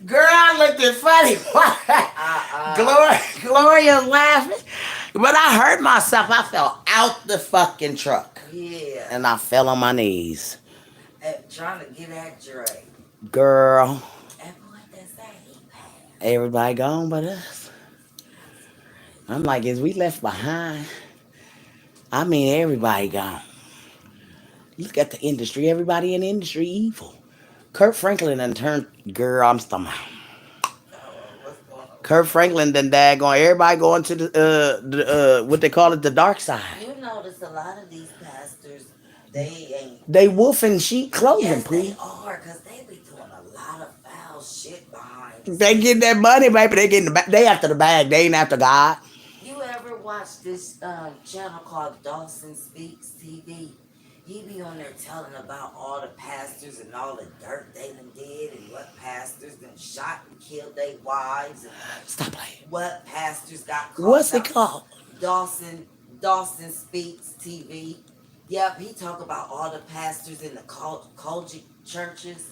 girl, I looked at funny. Gloria laughing. But I hurt myself. I fell out the fucking truck. Yeah. And I fell on my knees. And trying to get at Dre. Girl, And what they say, he passed. everybody gone but us. I'm like, is we left behind? I mean, everybody gone. Look at the industry. Everybody in the industry evil. Kurt Franklin done turned, girl, I'm stomach. What's going on? Kurt Franklin done daggone. Everybody going to the what they call it, the dark side. You notice a lot of these pastors, they ain't. They wolf in sheep clothing, Yes, pre. they are, because they be doing a lot of foul shit behind the They get that money, baby. They getting they after the bag. They ain't after God. You ever watch this channel called Dawson Speaks TV? He be on there telling about all the pastors and all the dirt they done did and what pastors done shot and killed their wives and Stop playing. what pastors got caught. What's it called? Dawson Speaks TV. Yep, he talk about all the pastors in the Kojic churches.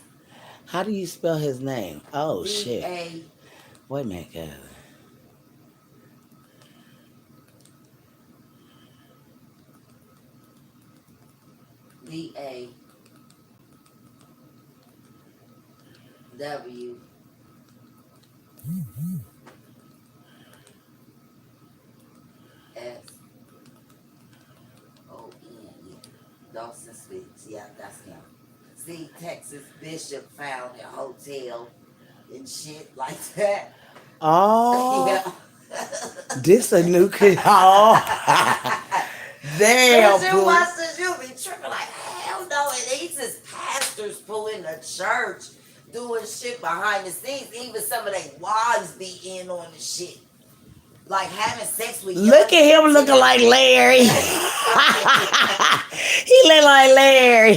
How do you spell his name? Oh shit. D-A. Wait a minute, guys. D-A-W-S. O-N, yeah. Dawson Speaks. Yeah, that's him. See, Texas Bishop found a hotel and shit like that. Oh, Yeah. this a new kid. Oh, damn, Cause you boo. watch this, you'll be tripping like, hell no. And these is pastors pulling the church, doing shit behind the scenes. Even some of their wives be in on the shit. Like having sex with Look at him looking like Larry. He look like Larry.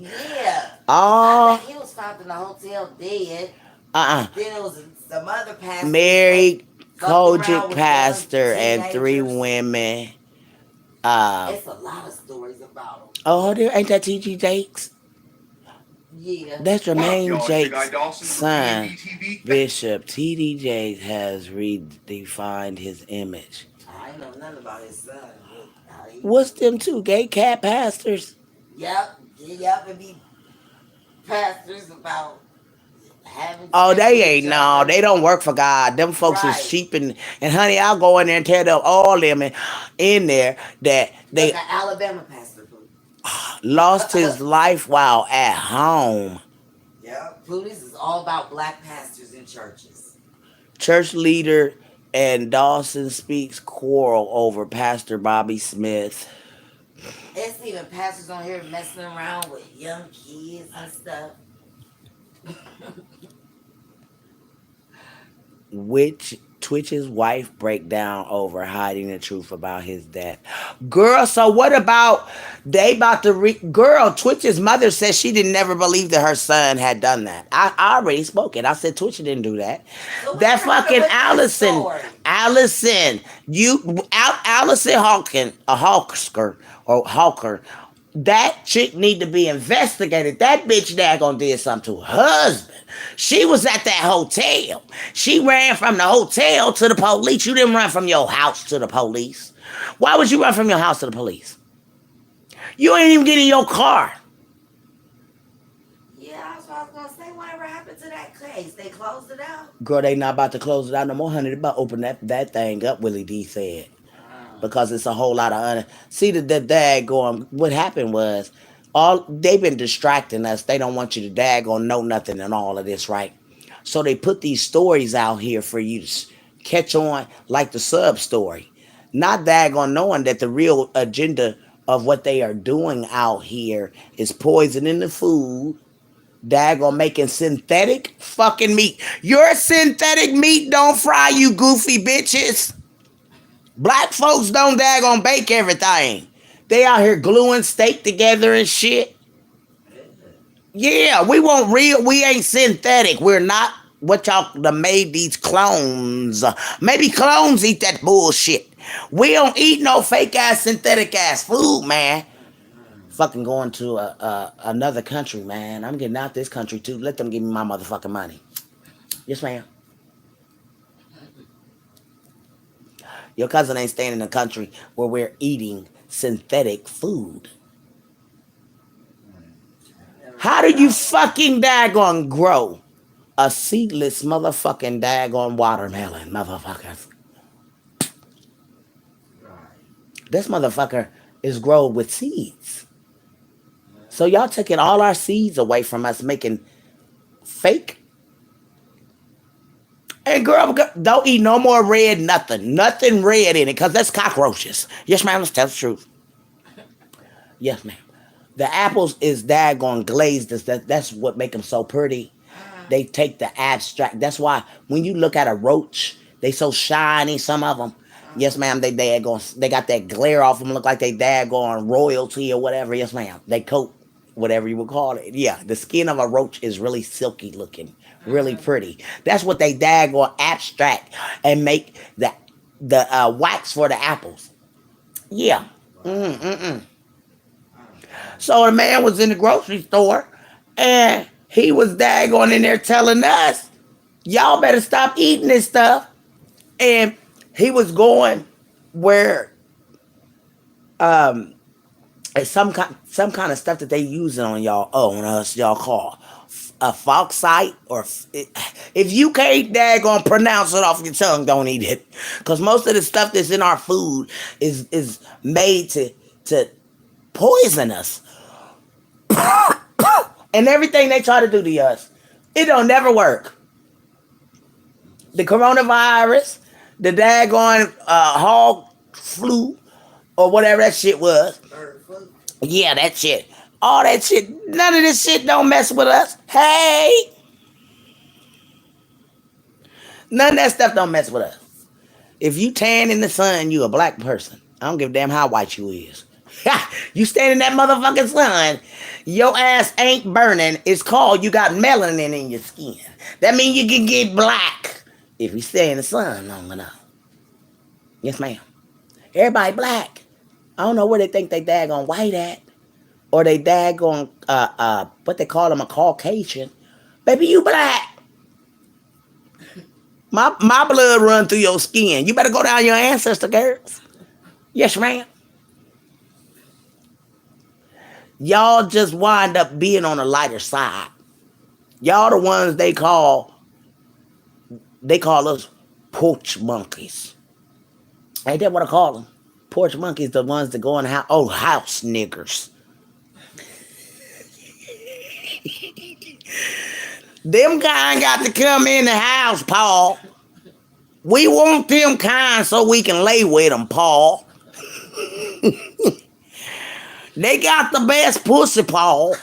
Yeah. Oh, He was found in the hotel dead. uh-uh. Then it was some other pastor. Married fucked around Kojic with pastor young and 3 teenagers. women. It's a lot of stories about him. Oh, there ain't that T.G. Jakes? Yeah. That's Jermaine Y'all, Jakes' son, Bishop. T.D. Jakes has redefined his image. I ain't know nothing about his son. How he- What's them two gay cat pastors? Yep. And be pastors about having. Oh, sex they with ain't each no. other. They don't work for God. Them folks Right. is sheep and honey, I'll go in there and tell them all them in there that they Look, an Alabama pastor. lost his life while at home. Yep. Plutus is all about black pastors in churches. Church leader and Dawson Speaks quarrel over Pastor Bobby Smith. It's even pastors on here messing around with young kids and stuff. Which Twitch's wife break down over hiding the truth about his death. Girl, so what about they about to girl, Twitch's mother said she didn't never believe that her son had done that. I already spoke it. I said Twitch didn't do that. So what That happened fucking with that Allison, story? Allison Hawker or Hawker. That chick need to be investigated. That bitch daggone did something to her husband. She was at that hotel. She ran from the hotel to the police. You didn't run from your house to the police. Why would you run from your house to the police? You ain't even get in your car. Yeah, that's what I was gonna say. Whatever happened to that case? They closed it out. Girl, they not about to close it out no more, honey. They about to open that thing up, Willie D said. Because it's a whole lot of see the daggone. What happened was they've been distracting us. They don't want you to daggone know nothing and all of this, right? So they put these stories out here for you to catch on, like the sub story. Not daggone knowing that the real agenda of what they are doing out here is poisoning the food, daggone making synthetic fucking meat. Your synthetic meat don't fry, you goofy bitches. Black folks don't daggone bake everything. They out here gluing steak together and shit. Yeah, we want real. We ain't synthetic. We're not what y'all done made these clones. Maybe clones eat that bullshit. We don't eat no fake ass synthetic ass food, man. Fucking going to another country, man. I'm getting out this country too. Let them give me my motherfucking money. Yes, ma'am. Your cousin ain't staying in a country where we're eating synthetic food. Never How heard do you about that. fucking daggone grow a seedless motherfucking daggone watermelon, motherfuckers? Right. This motherfucker is grown with seeds. So y'all taking all our seeds away from us, making fake. And girl, don't eat no more red nothing. Nothing red in it, because that's cockroaches. Yes, ma'am, let's tell the truth. Yes, ma'am. The apples is daggone glazed. That's what make them so pretty. They take the abstract. That's why when you look at a roach, they so shiny, some of them. Yes, ma'am, they got that glare off them, look like they daggone royalty or whatever. Yes, ma'am. They coat, whatever you would call it. Yeah, the skin of a roach is really silky looking, really pretty. That's what they daggone abstract and make the wax for the apples. Yeah. Right. Mm-mm-mm. Mm. So the man was in the grocery store and he was daggone in there telling us, y'all better stop eating this stuff. And he was going where um it's some kind of stuff that they using on y'all on us y'all call a foxite or if you can't daggone pronounce it off your tongue, don't eat it. Because most of the stuff that's in our food is made to poison us. And everything they try to do to us, it don't never work. The coronavirus, the daggone hog flu, or whatever that shit was. Bird flu. Yeah, that shit. All that shit. None of this shit don't mess with us. Hey, none of that stuff don't mess with us. If you tan in the sun, you a black person. I don't give a damn how white you is. You stand in that motherfucking sun, your ass ain't burning. It's called you got melanin in your skin. That means you can get black if you stay in the sun long enough. Yes, ma'am. Everybody black. I don't know where they think they daggone white at. Or they daggone, what they call them, a Caucasian. Baby, you black. My blood run through your skin. You better go down your ancestor, girls. Yes, ma'am. Y'all just wind up being on the lighter side. Y'all the ones they call us porch monkeys. Ain't that what I call them? Porch monkeys, the ones that go in the house. Oh, house niggers. Them kind got to come in the house, Paul. We want them kind so we can lay with them, Paul. They got the best pussy, Paul.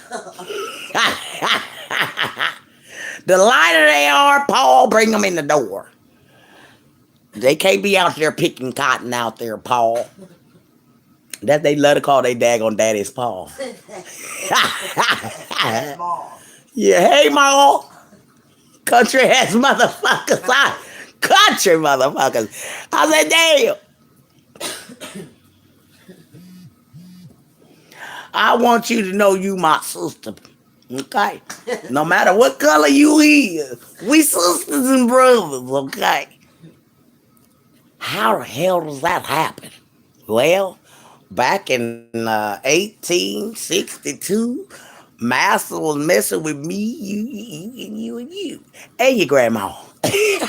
The lighter they are, Paul, bring them in the door. They can't be out there picking cotton out there, Paul. That they love to call they daggone daddy's Paul. Small. Yeah, hey, Ma. Country ass motherfuckers. Country motherfuckers. I said, damn. I want you to know you my sister. Okay? No matter what color you is. We sisters and brothers, okay? How the hell does that happen? Well, back in 1862, Master was messing with me, you, and your grandma. Wait,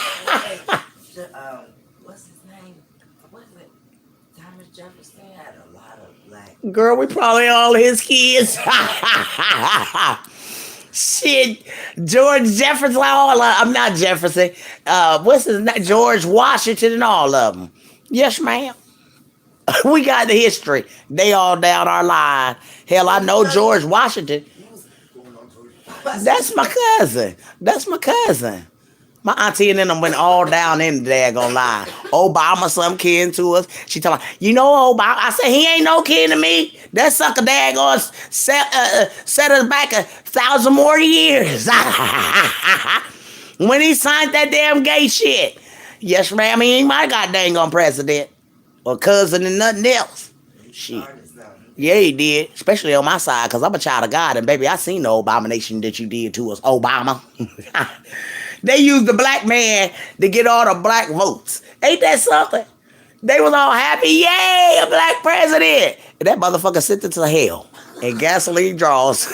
what's his name? What is it? Thomas Jefferson had a lot of black. Girl, we probably all his kids. Shit, George Jefferson, all I'm not Jefferson. What's his name? George Washington and all of them. Yes, ma'am. We got the history. They all down our line. Hell, I know George Washington. He was going on George. That's my cousin. That's my cousin. My auntie and them went all down in the daggone line. Obama, some kin to us. She told me, you know Obama? I said, he ain't no kin to me. That sucker daggone set us back 1,000 more years. When he signed that damn gay shit. Yes, ma'am, he ain't my goddamn president. Or cousin and nothing else. He Shit. started something. Yeah, he did. Especially on my side, because I'm a child of God. And baby, I seen the abomination that you did to us, Obama. They used the black man to get all the black votes. Ain't that something? They was all happy, yay, a black president. And that motherfucker sent it to hell and gasoline draws.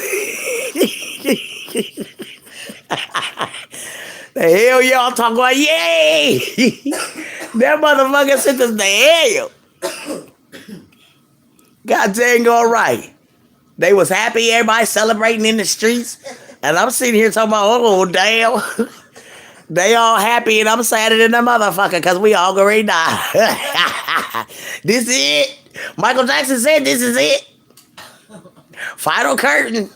The hell y'all talking about, yay. That motherfucker sent us to hell. God dang all right. They was happy, everybody celebrating in the streets. And I'm sitting here talking about, oh, damn. They all happy and I'm sadder than a motherfucker because we all gonna die. This is it. Michael Jackson said this is it. Final curtain.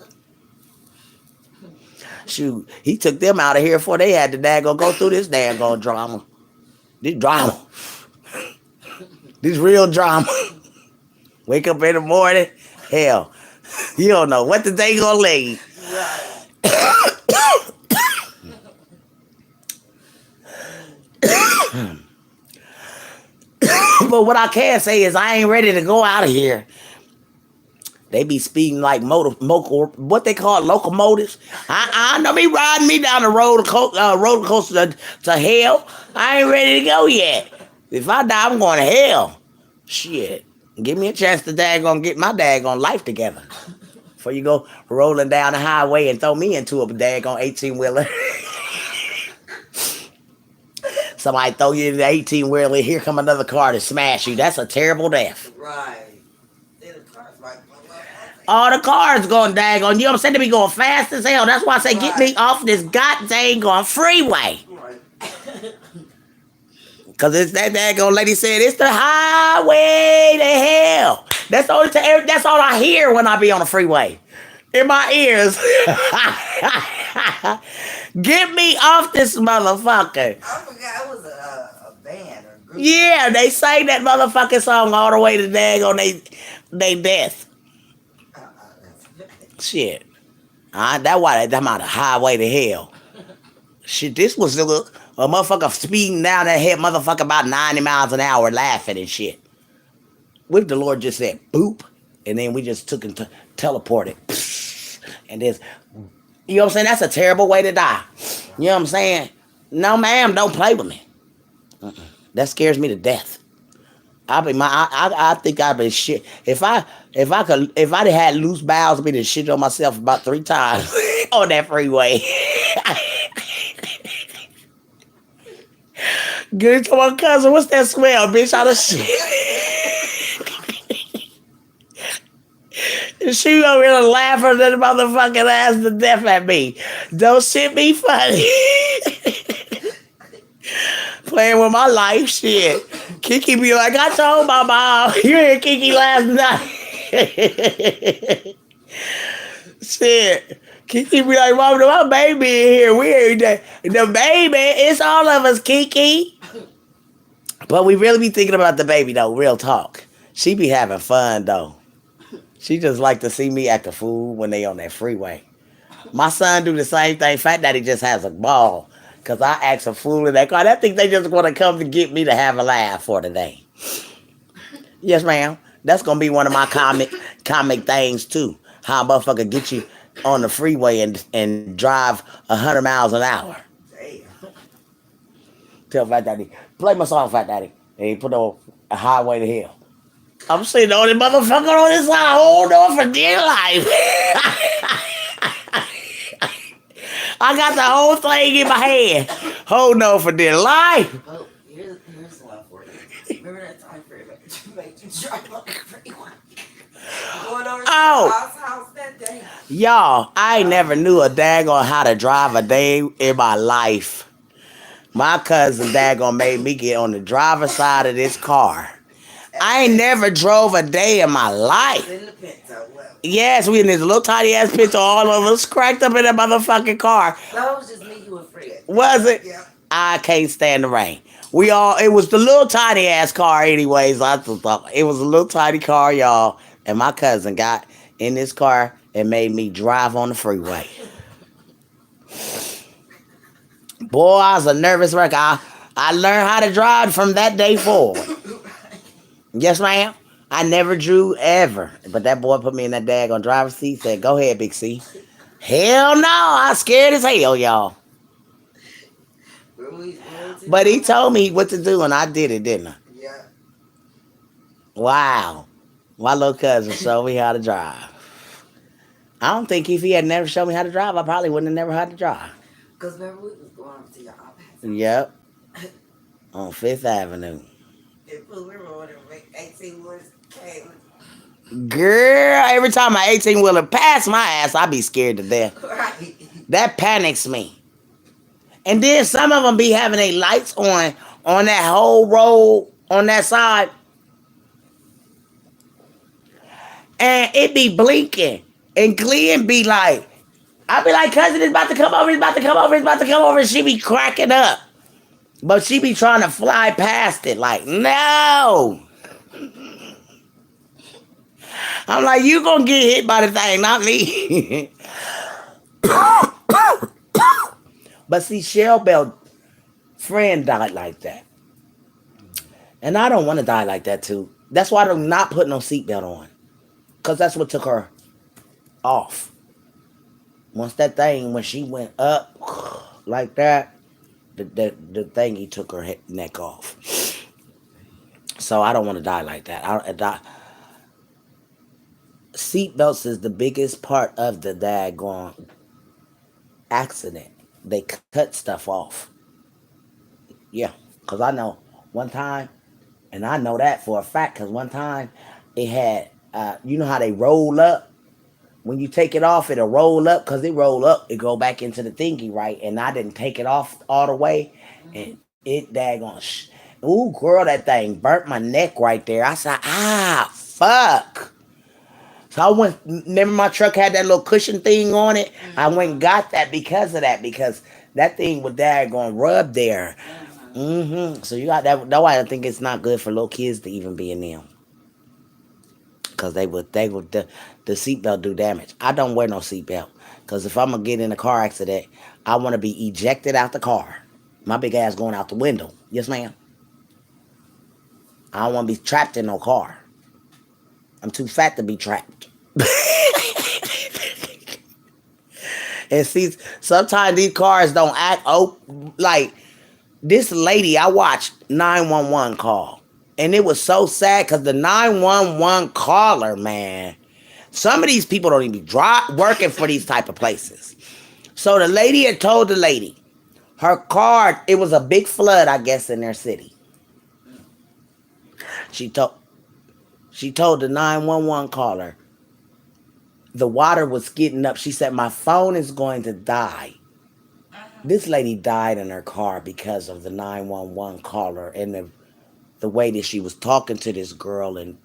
Shoot, he took them out of here before they had to daggone go through this daggone drama. This drama. This real drama. Wake up in the morning, hell, you don't know what the day gonna lay. But what I can say is I ain't ready to go out of here. They be speeding like what they call locomotives. I know me riding me down the roller coaster to hell. I ain't ready to go yet. If I die, I'm going to hell. Shit. Give me a chance to get my daggone life together. Before you go rolling down the highway and throw me into a daggone 18-wheeler. Somebody throw you in the 18-wheeler, here come another car to smash you. That's a terrible death. Right. Then the car's like, All the cars going daggone. You know what I'm saying? They be going fast as hell. That's why I say get me off this goddamn freeway. right. Cause it's that daggone lady said it's the highway to hell. That's all I hear when I be on the freeway. In my ears. Get me off this motherfucker. I forgot it was a band or a group. Yeah, they sang that motherfucking song all the way to daggone they death. Shit. That's why I'm on the highway to hell. Shit, this was a motherfucker speeding down that head motherfucker about 90 miles an hour laughing and shit. What if the Lord just said boop and then we just took and teleported and this, you know what I'm saying? That's a terrible way to die. You know what I'm saying? No, ma'am, don't play with me. That scares me to death. I think I'd be shit. If I had loose bowels, I'd be to shit on myself about 3 times on that freeway. Good to my cousin. What's that smell, bitch? Out of shit. She over here laughing at the motherfucking ass to death at me. Don't shit be funny. Playing with my life, shit. Kiki be like, I told my mom, you heard Kiki last night. Shit. Kiki be like, Mom, my baby in here. We ain't the baby. It's all of us, Kiki. But we really be thinking about the baby, though. Real talk. She be having fun, though. She just like to see me act a fool when they on that freeway. My son do the same thing. Fat Daddy just has a ball. Because I act a fool in that car. I think they just want to come to get me to have a laugh for today. Yes, ma'am. That's going to be one of my comic things, too. How a motherfucker get you on the freeway and drive 100 miles an hour. Damn. Tell Fat Daddy, play my song, Fat Daddy. And he put on a highway to hell. I'm sitting on this motherfucker on this side, hold on for dear life. I got the whole thing in my head. Hold on for dear life. Oh, here's one for you. Remember that time for you made you drive on the freeway? Going over to the house that day. Y'all, I never knew a daggone how to drive a day in my life. My cousin daggone made me get on the driver's side of this car. I ain't never drove a day in my life. In the Pinto, well. Yes, we in this little tiny ass Pinto, all of us cracked up in that motherfucking car. That was just me, you, and Fred. Was it? Yeah. I can't stand the rain. It was the little tiny ass car anyways. It was a little tiny car, y'all. And my cousin got in this car and made me drive on the freeway. Boy, I was a nervous wreck. I learned how to drive from that day forward. Yes, ma'am. I never drew ever. But that boy put me in that daggone driver's seat, said, go ahead, Big C. Hell no, I scared as hell, y'all. But he told me what to do, and I did it, didn't I? Yeah. Wow. My little cousin showed me how to drive. I don't think if he had never shown me how to drive, I probably wouldn't have never had to drive. Cause remember we was going over to your aunt Pat's Yep. house. On Fifth Avenue. And fool, we were on the 18 wheelers came. Girl, every time my 18 wheeler pass my ass, I be scared to death. Right. That panics me. And then some of them be having their lights on that whole road on that side. And it be blinking. And Glenn be like, I be like, cousin, it's about to come over, it's about to come over, it's about to come over. And she be cracking up. But she be trying to fly past it like, no. I'm like, you gonna get hit by the thing, not me. But see, Shell Bell friend died like that. And I don't want to die like that too. That's why I'm not putting no seatbelt on. Because that's what took her off. Once that thing, when she went up like that, the thing, he took her neck off. So I don't want to die like that. Seatbelts is the biggest part of the daggone accident. They cut stuff off. Yeah, because I know one time, and I know that for a fact, because one time it had, you know how they roll up? When you take it off, it'll roll up, because it roll up, it go back into the thingy, right? And I didn't take it off all the way, Mm-hmm. and it daggone, ooh, girl, that thing burnt my neck right there. I said, fuck. So I went, remember my truck had that little cushion thing on it? I went and Mm-hmm. got that because of that, because that thing was daggone rub there. Mm-hmm. So you got that. That's why I think it's not good for little kids to even be in them, because they would the seatbelt do damage. I don't wear no seatbelt, because if I'm gonna get in a car accident, I want to be ejected out the car. My big ass going out the window. Yes, ma'am. I don't want to be trapped in no car. I'm too fat to be trapped. And see, sometimes these cars don't act like this lady. I watched 911 call, and it was so sad because the 911 caller, man, some of these people don't even working for these type of places. So the lady had told the lady her car, it was a big flood, I guess, in their city. She told she told the 911 caller the water was getting up. She said, my phone is going to die. This lady died in her car because of the 911 caller and the way that she was talking to this girl. And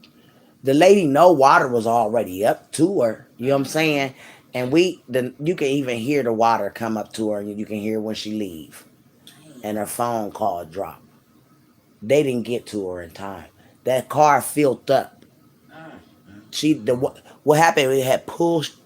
the lady know water was already up to her. You know what I'm saying? And you can even hear the water come up to her, and you can hear when she leave. And her phone call dropped. They didn't get to her in time. That car filled up. What happened? It had pushed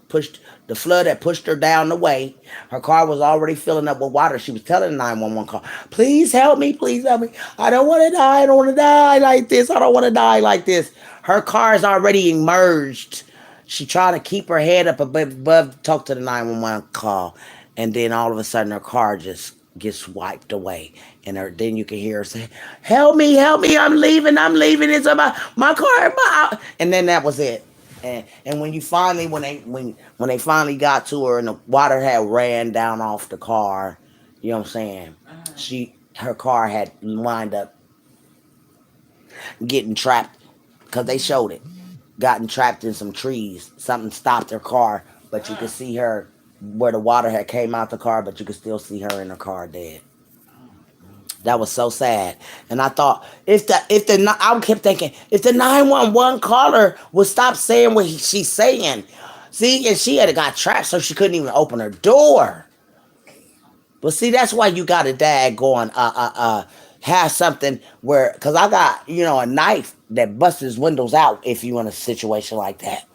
the flood had pushed her down the way. Her car was already filling up with water. She was telling the 911 call, "Please help me, please help me. I don't want to die. I don't want to die like this. I don't want to die like this." Her car is already emerged. She tried to keep her head up above, talk to the 911 call, and then all of a sudden her car just gets wiped away, and then you can hear her say, help me, I'm leaving, it's about my car, and then that was it. And when you finally when they finally got to her and the water had ran down off the car, you know what I'm saying? Her car had lined up getting trapped, because they showed it, gotten trapped in some trees. Something stopped her car, but you could see her where the water had came out the car, but you could still see her in her car dead. That was so sad. And I thought, I kept thinking, if the 911 caller would stop saying what she's saying. See, and she had got trapped, so she couldn't even open her door. But see, that's why you got a dad going, have something where, because I got, a knife that busts his windows out if you in a situation like that.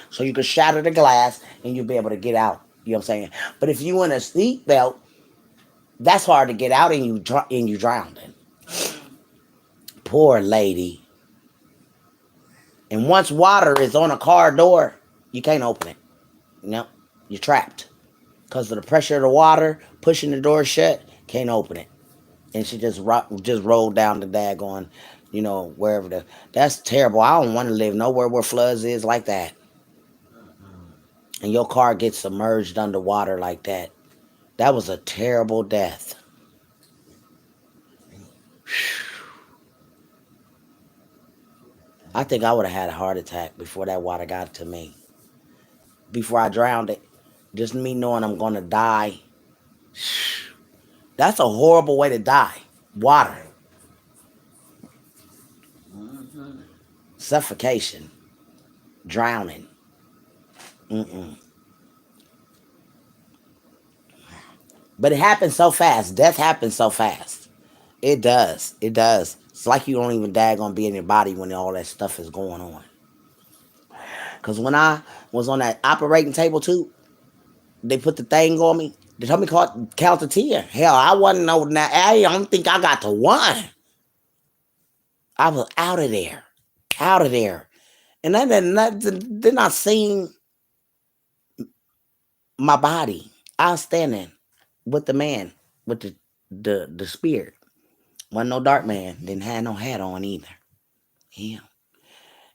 So you can shatter the glass and you'll be able to get out. You know what I'm saying? But if you in a seatbelt, that's hard to get out, and you drowning. Poor lady. And once water is on a car door, you can't open it. No, you're trapped. Because of the pressure of the water pushing the door shut, can't open it. And she just rolled down the daggone Wherever that's terrible. I don't want to live nowhere where floods is like that. Mm-mm. And your car gets submerged underwater like that. That was a terrible death. Man, I think I would have had a heart attack before that water got to me. Before I drowned it. Just me knowing I'm gonna die. That's a horrible way to die. Water. right. Mm-hmm. Suffocation. Drowning. Yeah. Mm-mm. But it happens so fast. Death happens so fast. It does. It does. It's like you don't even daggone be in your body when all that stuff is going on. Because when I was on that operating table too, they put the thing on me. They told me count to 10. Hell, I wasn't know now. I don't think I got to 1. I was out of there. Out of there. And then I seen my body. I was standing with the man, with the spirit. Wasn't no dark man. Didn't have no hat on either. Yeah.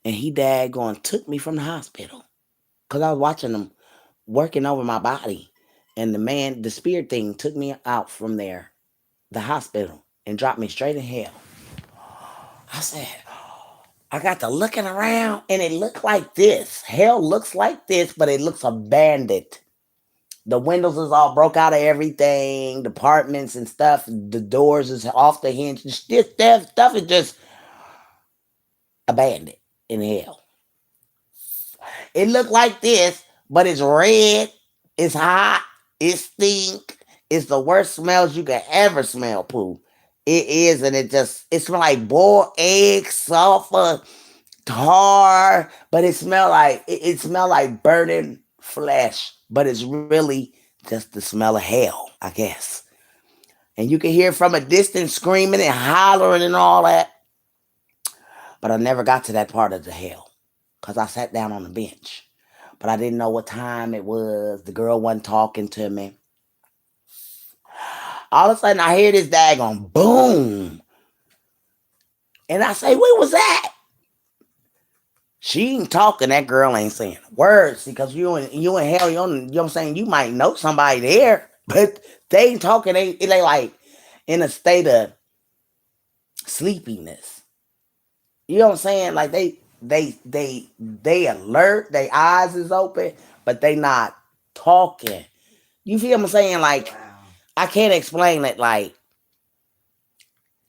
And he daggone took me from the hospital. Because I was watching him working over my body. And the spirit thing took me out from there, the hospital, and dropped me straight in hell. I said, I got to looking around and it looked like this. Hell looks like this, but it looks abandoned. The windows is all broke out of everything, the apartments and stuff. The doors is off the hinge. This stuff is just abandoned in hell. It looked like this, but it's red, it's hot, it stink. It's the worst smells you could ever smell, poo. It is, and it smells like boiled eggs, sulfur, tar, but it smell like burning flesh, but it's really just the smell of hell, I guess. And you can hear from a distance screaming and hollering and all that. But I never got to that part of the hell because I sat down on the bench. But I didn't know what time it was. The girl wasn't talking to me. All of a sudden, I hear this daggone boom. And I say, where was that? She ain't talking. That girl ain't saying words because you and hell, you know what I'm saying? You might know somebody there, but they ain't talking. They like in a state of sleepiness. You know what I'm saying? Like they alert, their eyes is open, but they not talking. You feel what I'm saying? Like Wow. I can't explain it. Like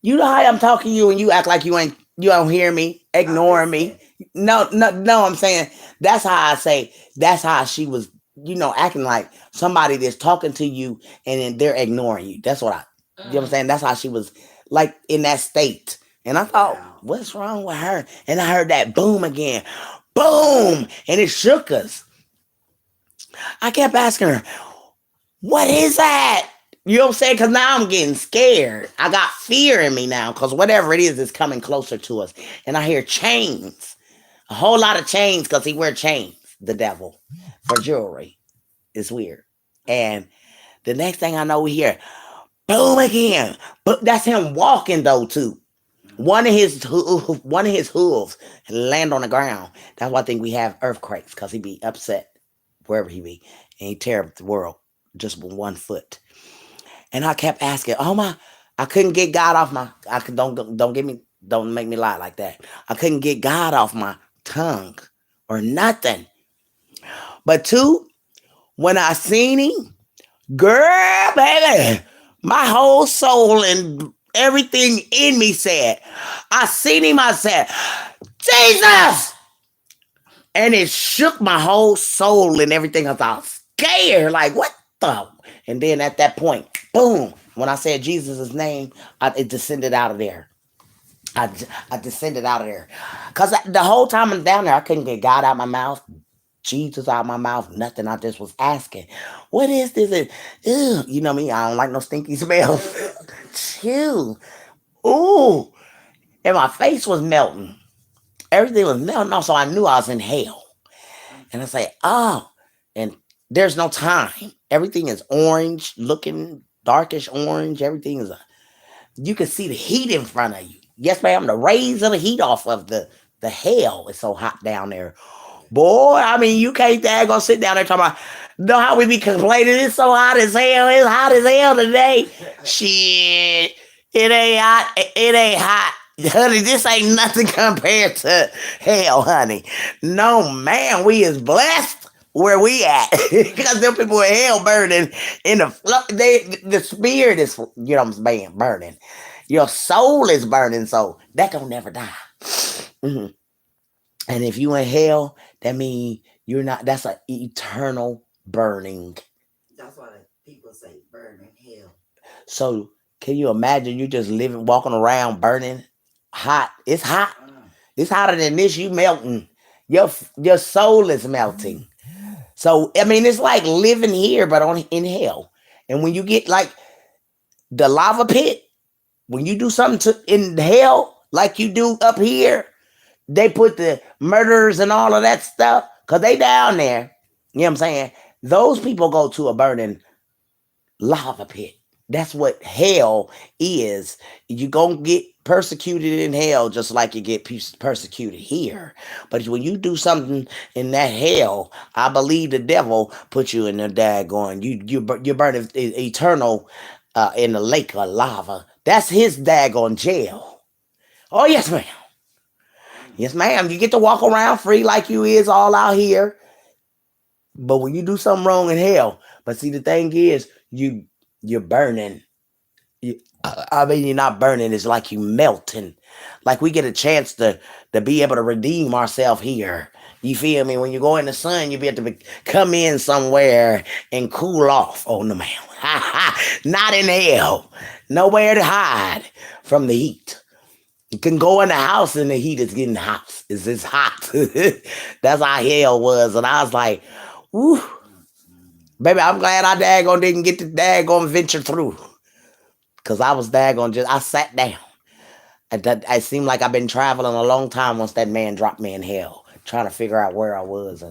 you know how I'm talking to you and you act like you don't hear me, I'm ignoring me. listening. No, no, no. I'm saying that's how I say that's how she was. Acting like somebody that's talking to you and then they're ignoring you. That's what you know what I'm Mm. saying? That's how she was like in that state. And I thought, Wow. what's wrong with her? And I heard that boom again. Boom! And it shook us. I kept asking her, what is that? You know what I'm saying? Because now I'm getting scared. I got fear in me now because whatever it is coming closer to us. And I hear chains. A whole lot of chains because he wear chains, the devil, for jewelry. It's weird. And the next thing I know, we hear boom again. But that's him walking though too. Mm. One of his hooves land on the ground. That's why I think we have earthquakes because he be upset wherever he be, and he tear up the world just with 1 foot. And I kept asking, "Oh my!" I couldn't get God off my. I could don't get me don't make me lie like that. I couldn't get God off my tongue or nothing. But two, when I seen him, girl, baby, my whole soul and everything in me said, I seen him, I said, Jesus! And it shook my whole soul and everything. I was scared, like, what the? And then at that point, boom, when I said Jesus' name, it descended out of there. I descended out of there. Because the whole time I'm down there, I couldn't get God out my mouth, Jesus out my mouth, nothing. I just was asking, what is this? And, ew, you know me, I don't like no stinky smells. Chew. Ooh. And my face was melting. Everything was melting off, so I knew I was in hell. And I say, oh, and there's no time. Everything is orange, looking darkish orange. Everything is you can see the heat in front of you. Yes, ma'am. The raising the heat off of the hell is so hot down there. Boy, I mean, you can't gonna sit down there talking about know how we be complaining. It's so hot as hell. It's hot as hell today. Shit. It ain't hot. It ain't hot. Honey, this ain't nothing compared to hell, honey. No, man, we is blessed where we at. Because them people in hell burning in the spirit is, burning. Your soul is burning, so that don't never die. Mhm. And if you in hell, that means you're not, that's an eternal burning. That's why people say burn in hell. So can you imagine you just living, walking around burning hot? It's hot. It's hotter than this. You melting. Your soul is melting. So I mean, it's like living here, but in hell. And when you get like the lava pit, when you do something in hell like you do up here, they put the murderers and all of that stuff because they down there. You know what I'm saying? Those people go to a burning lava pit. That's what hell is. You gonna get persecuted in hell just like you get persecuted here. But when you do something in that hell, I believe the devil put you in the daggone. You burn eternal in the lake of lava. That's his daggone jail. Oh yes, ma'am. Yes, ma'am. You get to walk around free like you is all out here. But when you do something wrong in hell, but see the thing is, you're burning. I mean, you're not burning. It's like you melting. Like we get a chance to be able to redeem ourselves here. You feel me? When you go in the sun, you be able to come in somewhere and cool off. Oh no, man. Not in hell. Nowhere to hide from the heat. You can go in the house and the heat is getting hot. It's hot. That's how hell was. And I was like, whoo. Baby, I'm glad I daggone didn't get to daggone venture through. Because I was daggone I sat down. I seemed like I've been traveling a long time once that man dropped me in hell. Trying to figure out where I was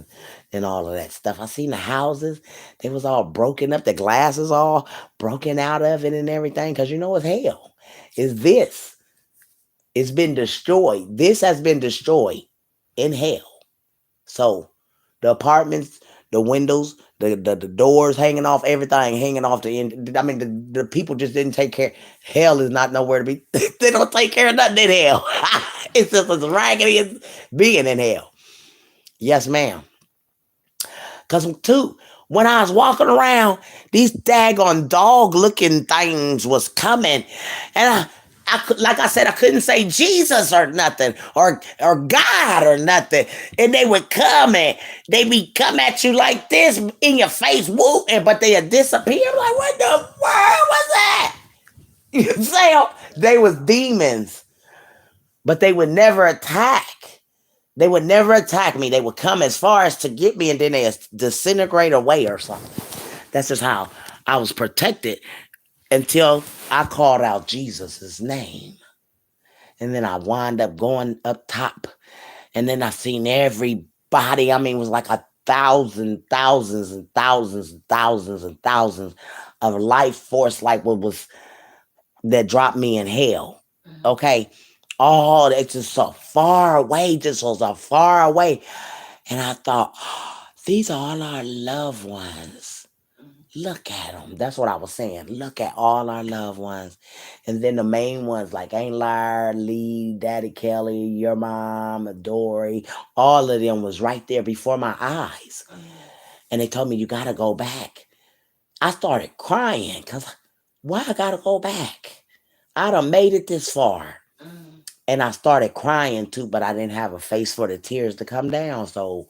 and all of that stuff. I seen the houses. They was all broken up. The glasses all broken out of it and everything. Because you know it's hell. It's this. It's been destroyed. This has been destroyed in hell. So the apartments, the windows, the doors hanging off, everything hanging off the end. I mean, the people just didn't take care. Hell is not nowhere to be. They don't take care of nothing in hell. It's just as raggedy as being in hell. Yes, ma'am. Because, too, when I was walking around, these daggone dog-looking things was coming. And like I said, I couldn't say Jesus or nothing, or God or nothing. And they would come and they be come at you like this in your face, whoop, but they would disappear. I'm like, what the world was that? You say they was demons, but they would never attack. They would never attack me. They would come as far as to get me and then they disintegrate away or something. That's just how I was protected until I called out Jesus' name. And then I wound up going up top. And then I seen everybody. I mean, it was like thousands and thousands and thousands of life force, like what was that dropped me in hell. Okay. Oh, it's just so far away, just so far away. And I thought, oh, these are all our loved ones. Look at them. That's what I was saying. Look at all our loved ones. And then the main ones like Aunt Lyre, Lee, Daddy Kelly, your mom, Dory, all of them was right there before my eyes. And they told me, you got to go back. I started crying because why I got to go back? I done made it this far. And I started crying too, but I didn't have a face for the tears to come down. So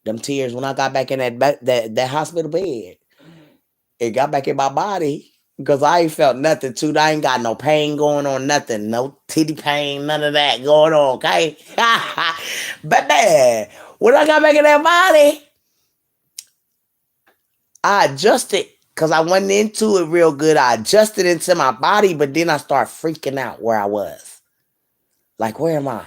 them tears, when I got back in that hospital bed, it got back in my body because I ain't felt nothing too. I ain't got no pain going on, nothing. No titty pain, none of that going on, okay? But man, when I got back in that body, I adjusted because I went into it real good. I adjusted into my body, but then I started freaking out where I was. Like, where am I?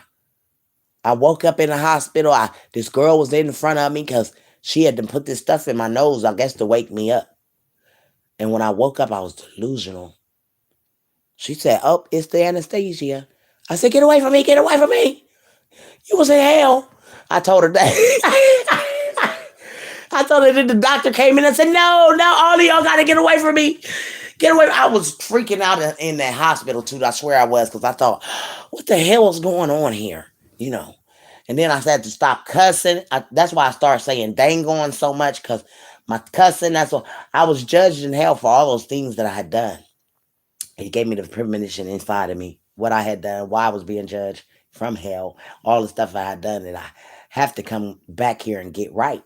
I woke up in the hospital. This girl was in front of me because she had to put this stuff in my nose, I guess, to wake me up. And when I woke up, I was delusional. She said, oh, it's the anesthesia. I said, get away from me, get away from me. You was in hell. I told her that. I told her that the doctor came in and said, no, all of y'all got to get away from me. Get away. I was freaking out in that hospital too. I swear I was, because I thought, what the hell is going on here? You know. And then I had to stop cussing. That's why I started saying dang on so much, because my cussing, that's what I was judged in hell for all those things that I had done. He gave me the premonition inside of me, what I had done, why I was being judged from hell, all the stuff I had done, that I have to come back here and get right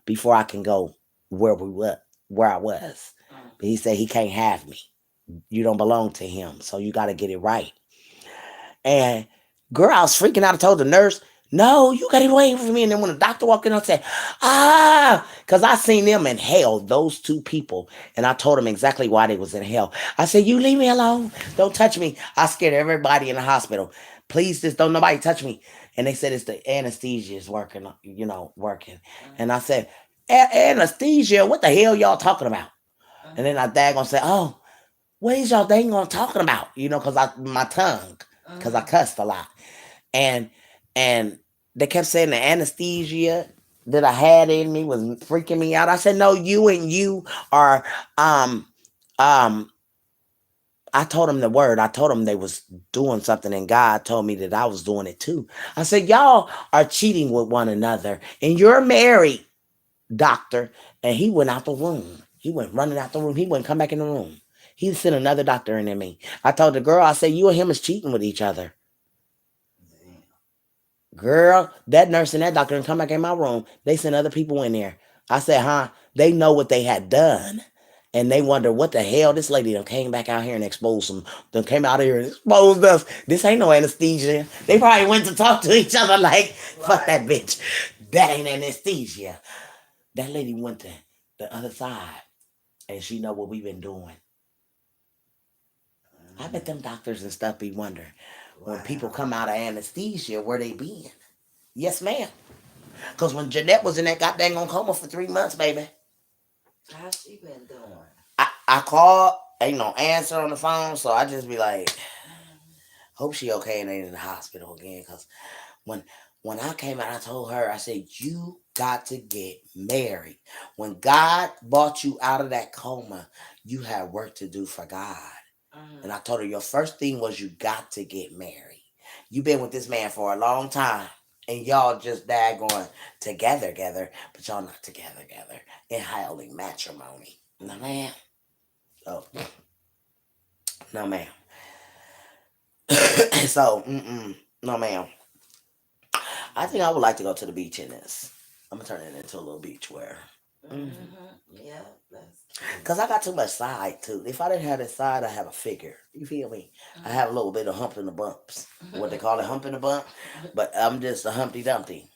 before I can go where I was. But he said he can't have me. You don't belong to him, so you got to get it right. And girl, I was freaking out. I told the nurse, no, you got to get away from me. And then when the doctor walked in, I said, because I seen them in hell, those two people. And I told them exactly why they was in hell. I said, you leave me alone. Don't touch me. I scared everybody in the hospital. Please, just don't nobody touch me. And they said it's the anesthesia is working, working. And I said, anesthesia? What the hell y'all talking about? And then I daggone said, oh, what is y'all dang on talking about? Because my tongue, because I cussed a lot. And they kept saying the anesthesia that I had in me was freaking me out. I said, no, you are, I told them the word. I told them they was doing something, and God told me that I was doing it too. I said, y'all are cheating with one another, and you're married, doctor. And he went out the room. He went running out the room. He wouldn't come back in the room. He sent another doctor in than me. I told the girl, I said, you and him is cheating with each other. Girl, that nurse and that doctor didn't come back in my room. They sent other people in there. I said, huh? They know what they had done. And they wonder what the hell this lady done came back out here and exposed them. Done came out here and exposed us. This ain't no anesthesia. They probably went to talk to each other like, fuck that bitch. That ain't anesthesia. That lady went to the other side, and she know what we've been doing. I bet them doctors and stuff be wondering, when people come out of anesthesia, where they been. Yes, ma'am. Because when Jeanette was in that goddamn coma for 3 months, baby. How's she been doing? I called, ain't no answer on the phone, so I just be like, hope she okay and ain't in the hospital again. Because when I came out, I told her, I said, you got to get married. When God brought you out of that coma, you had work to do for God. And I told her, your first thing was you got to get married. You've been with this man for a long time, and y'all just daggone together, but y'all not together in highly matrimony. No, ma'am. Oh, no, ma'am. So, no, ma'am. I think I would like to go to the beach in this. I'm gonna turn it into a little beach wear. Yeah, because I got too much side too. If I didn't have this side, I have a figure. You feel me? I have a little bit of hump in the bumps. What they call it, hump in the bump. But I'm just a Humpty Dumpty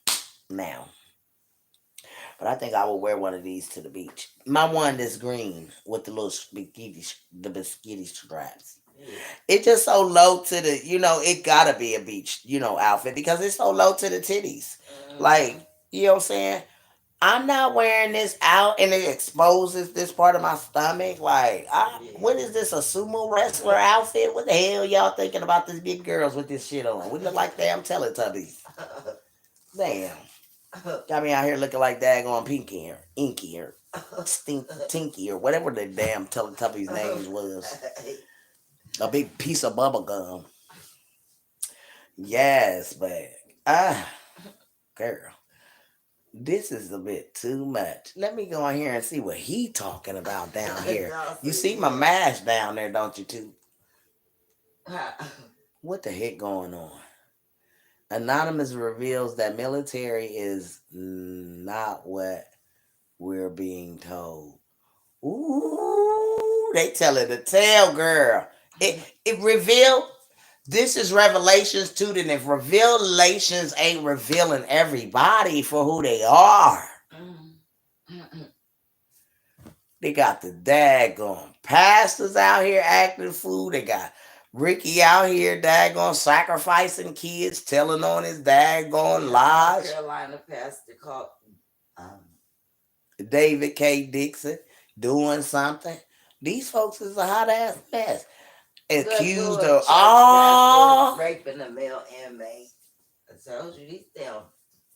now. But I think I will wear one of these to the beach. My one that's green with the little biscuity straps. It's just so low to the, it gotta be a beach, outfit, because it's so low to the titties. Like, you know what I'm saying? I'm not wearing this out and it exposes this part of my stomach. Like, what is this, a sumo wrestler outfit? What the hell y'all thinking about these big girls with this shit on? We look like damn Teletubbies. Damn. Got me out here looking like daggone Pinky or Inky or Tinky or whatever the damn Teletubbies' names was. A big piece of bubble gum. Yes, but girl, this is a bit too much. Let me go in here and see what he talking about down here. You see my mask down there, don't you, too? What the heck going on? Anonymous reveals that military is not what we're being told. Ooh, they telling the tale, girl. It revealed. This is Revelations 2. Then if Revelations ain't revealing everybody for who they are. They got the daggone pastors out here acting fool. They got Ricky out here daggone sacrificing kids, telling on his daggone lies. Carolina pastor called David K. Dixon doing something. These folks is a hot ass mess. accused to a of church all. pastor raping a male inmate. I told you these damn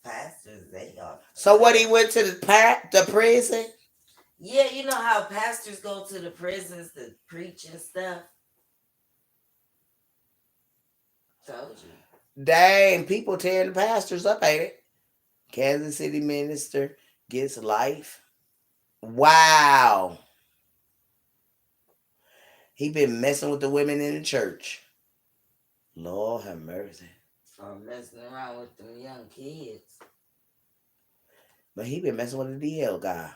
pastors, they are. So what? He went to the prison. Yeah, you know how pastors go to the prisons to preach and stuff. Told you. Dang, people tearing the pastors up, ain't it? Kansas City minister gets life. Wow. He been messing with the women in the church. Lord have mercy. Or messing around with them young kids. But he been messing with the DL guy.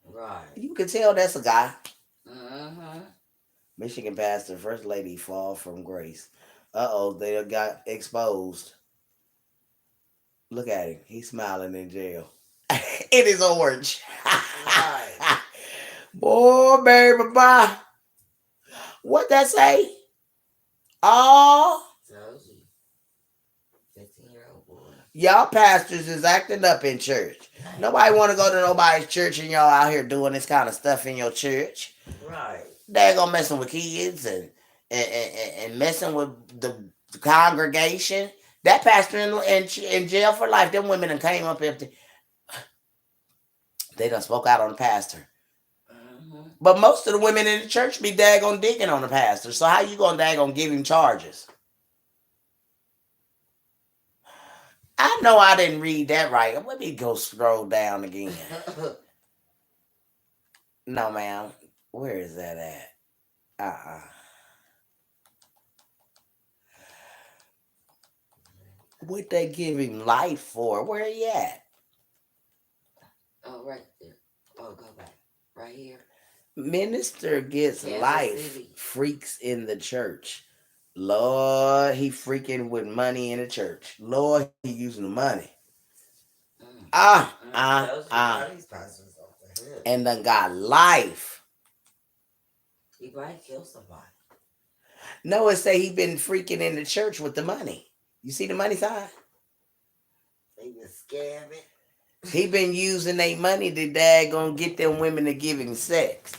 Right. You can tell that's a guy. Mm-hmm. Michigan pastor, first lady fall from grace. Uh-oh, they got exposed. Look at him. He's smiling in jail. It is orange. Right. Boy, baby, bye. What that say? Oh, Told you. 15-year-old boy. y'all pastors is acting up in church. Nobody want to go to nobody's church and y'all out here doing this kind of stuff in your church. Right. They're gonna messing with kids and messing with the congregation. That pastor in jail for life. Them women done came up empty. They done spoke out on the pastor. Mm-hmm. But most of the women in the church be daggone digging on the pastor. So how you gonna daggone give him charges? I know I didn't read that right. Let me go scroll down again. No, ma'am. Where is that at? What they give him life for? Where he at? Oh, right there. Oh, go back. Right here. Minister gets Kansas life. City. Freaks in the church. Lord, he freaking with money in the church. Lord, he using the money. These pastors off the hood. And done got life. He might kill somebody. No, it say he been freaking in the church with the money. You see the money side? They been scamming. He been using their money to daggone get them women to give him sex.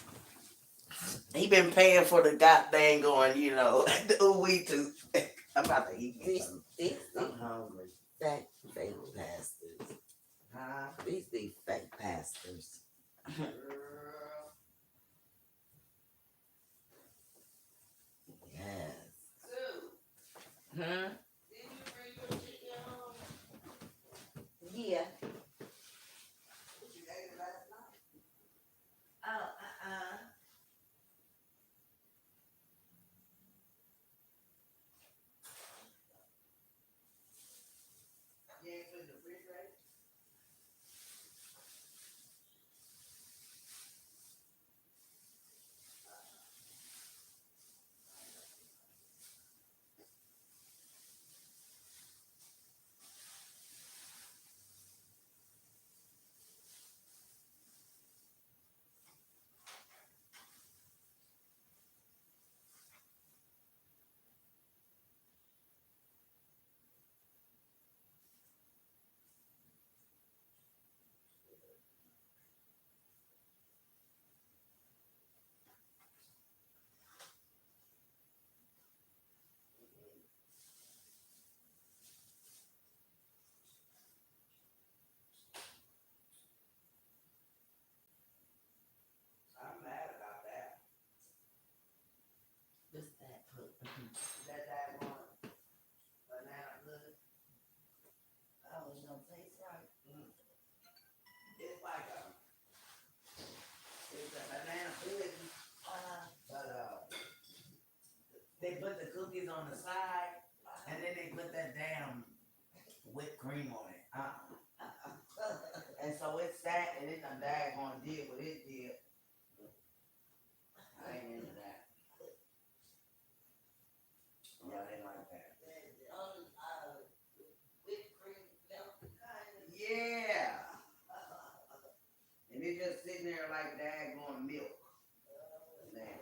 He been paying for the goddamn going, the we too. I'm about to eat something. I'm hungry. Fake pastors. Huh? These fake pastors. Yes. Hmm? Yeah. Oh, You ain't put the refrigerator? I'm mad about that. what's that? That one banana pudding. Oh, it don't taste right. It's like it's a banana pudding, but they put the cookies on the side, and then they put that damn whipped cream on it. And so it's sat and it done daggone did what it did. I ain't into that. Yeah, they like that. Whipped cream milk kind of. Yeah. And it just sitting there like daggone milk. Man.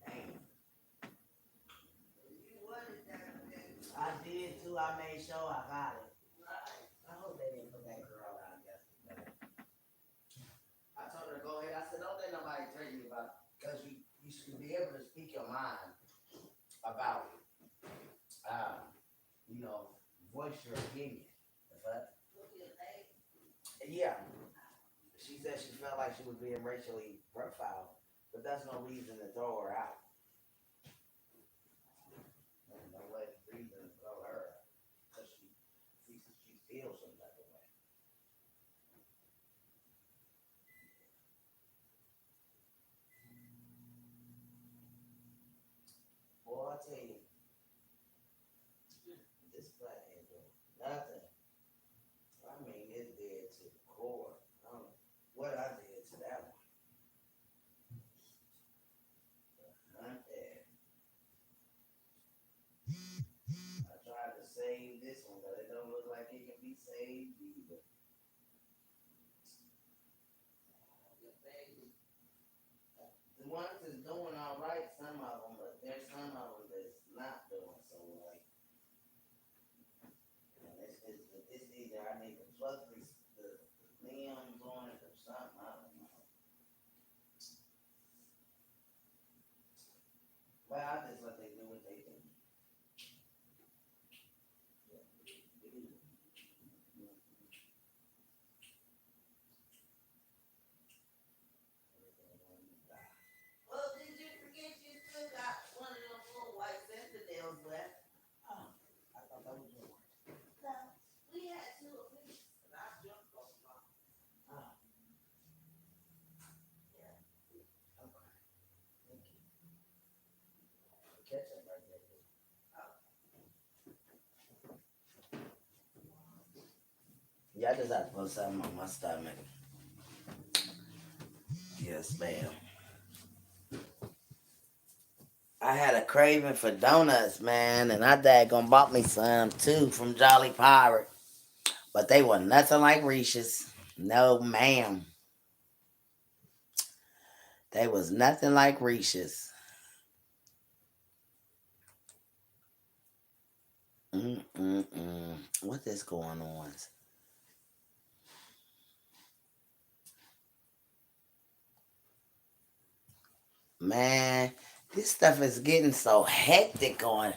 Dang. I did too. I made sure I got it. I hope they didn't put that girl out yesterday. I told her to go ahead. I said, don't let nobody threaten you about because you should be able to speak your mind about, uh, you know, voice your opinion. But yeah, she said she felt like she was being racially profiled, but that's no reason to throw her out. There's no way reason to throw her out because she feels some type of way. Boy, I tell you, this flat ain't doing nothing. I mean, it's dead to the core. I don't know what I did to that one. Not that. I tried to save this one, but it don't look like it can be saved either. The ones that's doing all right, some of them, but there's some of them that's not doing so right. And it's either I need to plug the limbs on it or something. I don't know. But I just let they do what they do. Well, did you forget you still got one of those little white sentinels left? Oh, I thought that was yours. No, we had two of these, and I jumped off mine. Oh, yeah. Okay. Thank you. Catch it right there. Oh. Yeah, I just had to put something on my stomach. Yes, ma'am. I had a craving for donuts, man, and I daggone bought me some too from Jolly Pirate. But they were nothing like Reese's. No, ma'am. They was nothing like Reese's. What is going on? Man, this stuff is getting so hectic on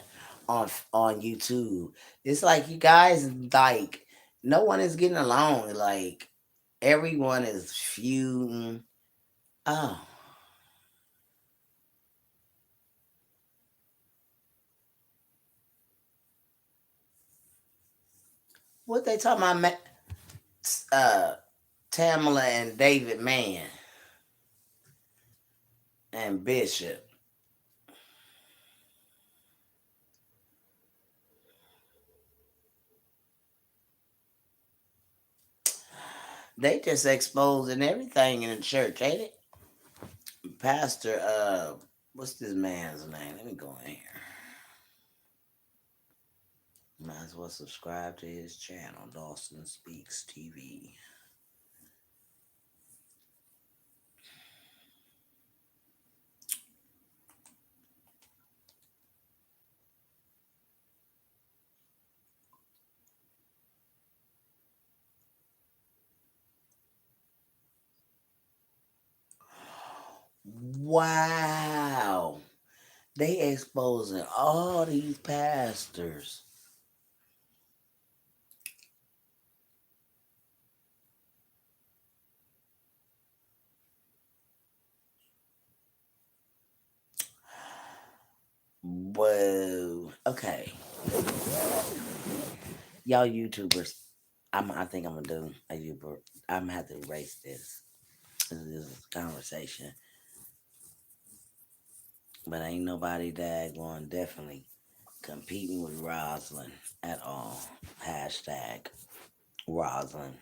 YouTube. It's like you guys like no one is getting along. Like everyone is feuding. Oh, what they talking about? Uh, Tamala and David Mann and Bishop. They just exposing everything in the church, ain't it? Pastor, what's this man's name? Let me go in here. Might as well subscribe to his channel, Dawson Speaks TV. Wow. They exposing all these pastors. Whoa. Okay. Y'all YouTubers. I think I'm gonna do a YouTuber. I'm gonna have to erase this. This is a conversation. But ain't nobody that going definitely competing with Rosalind at all. Hashtag Rosalind.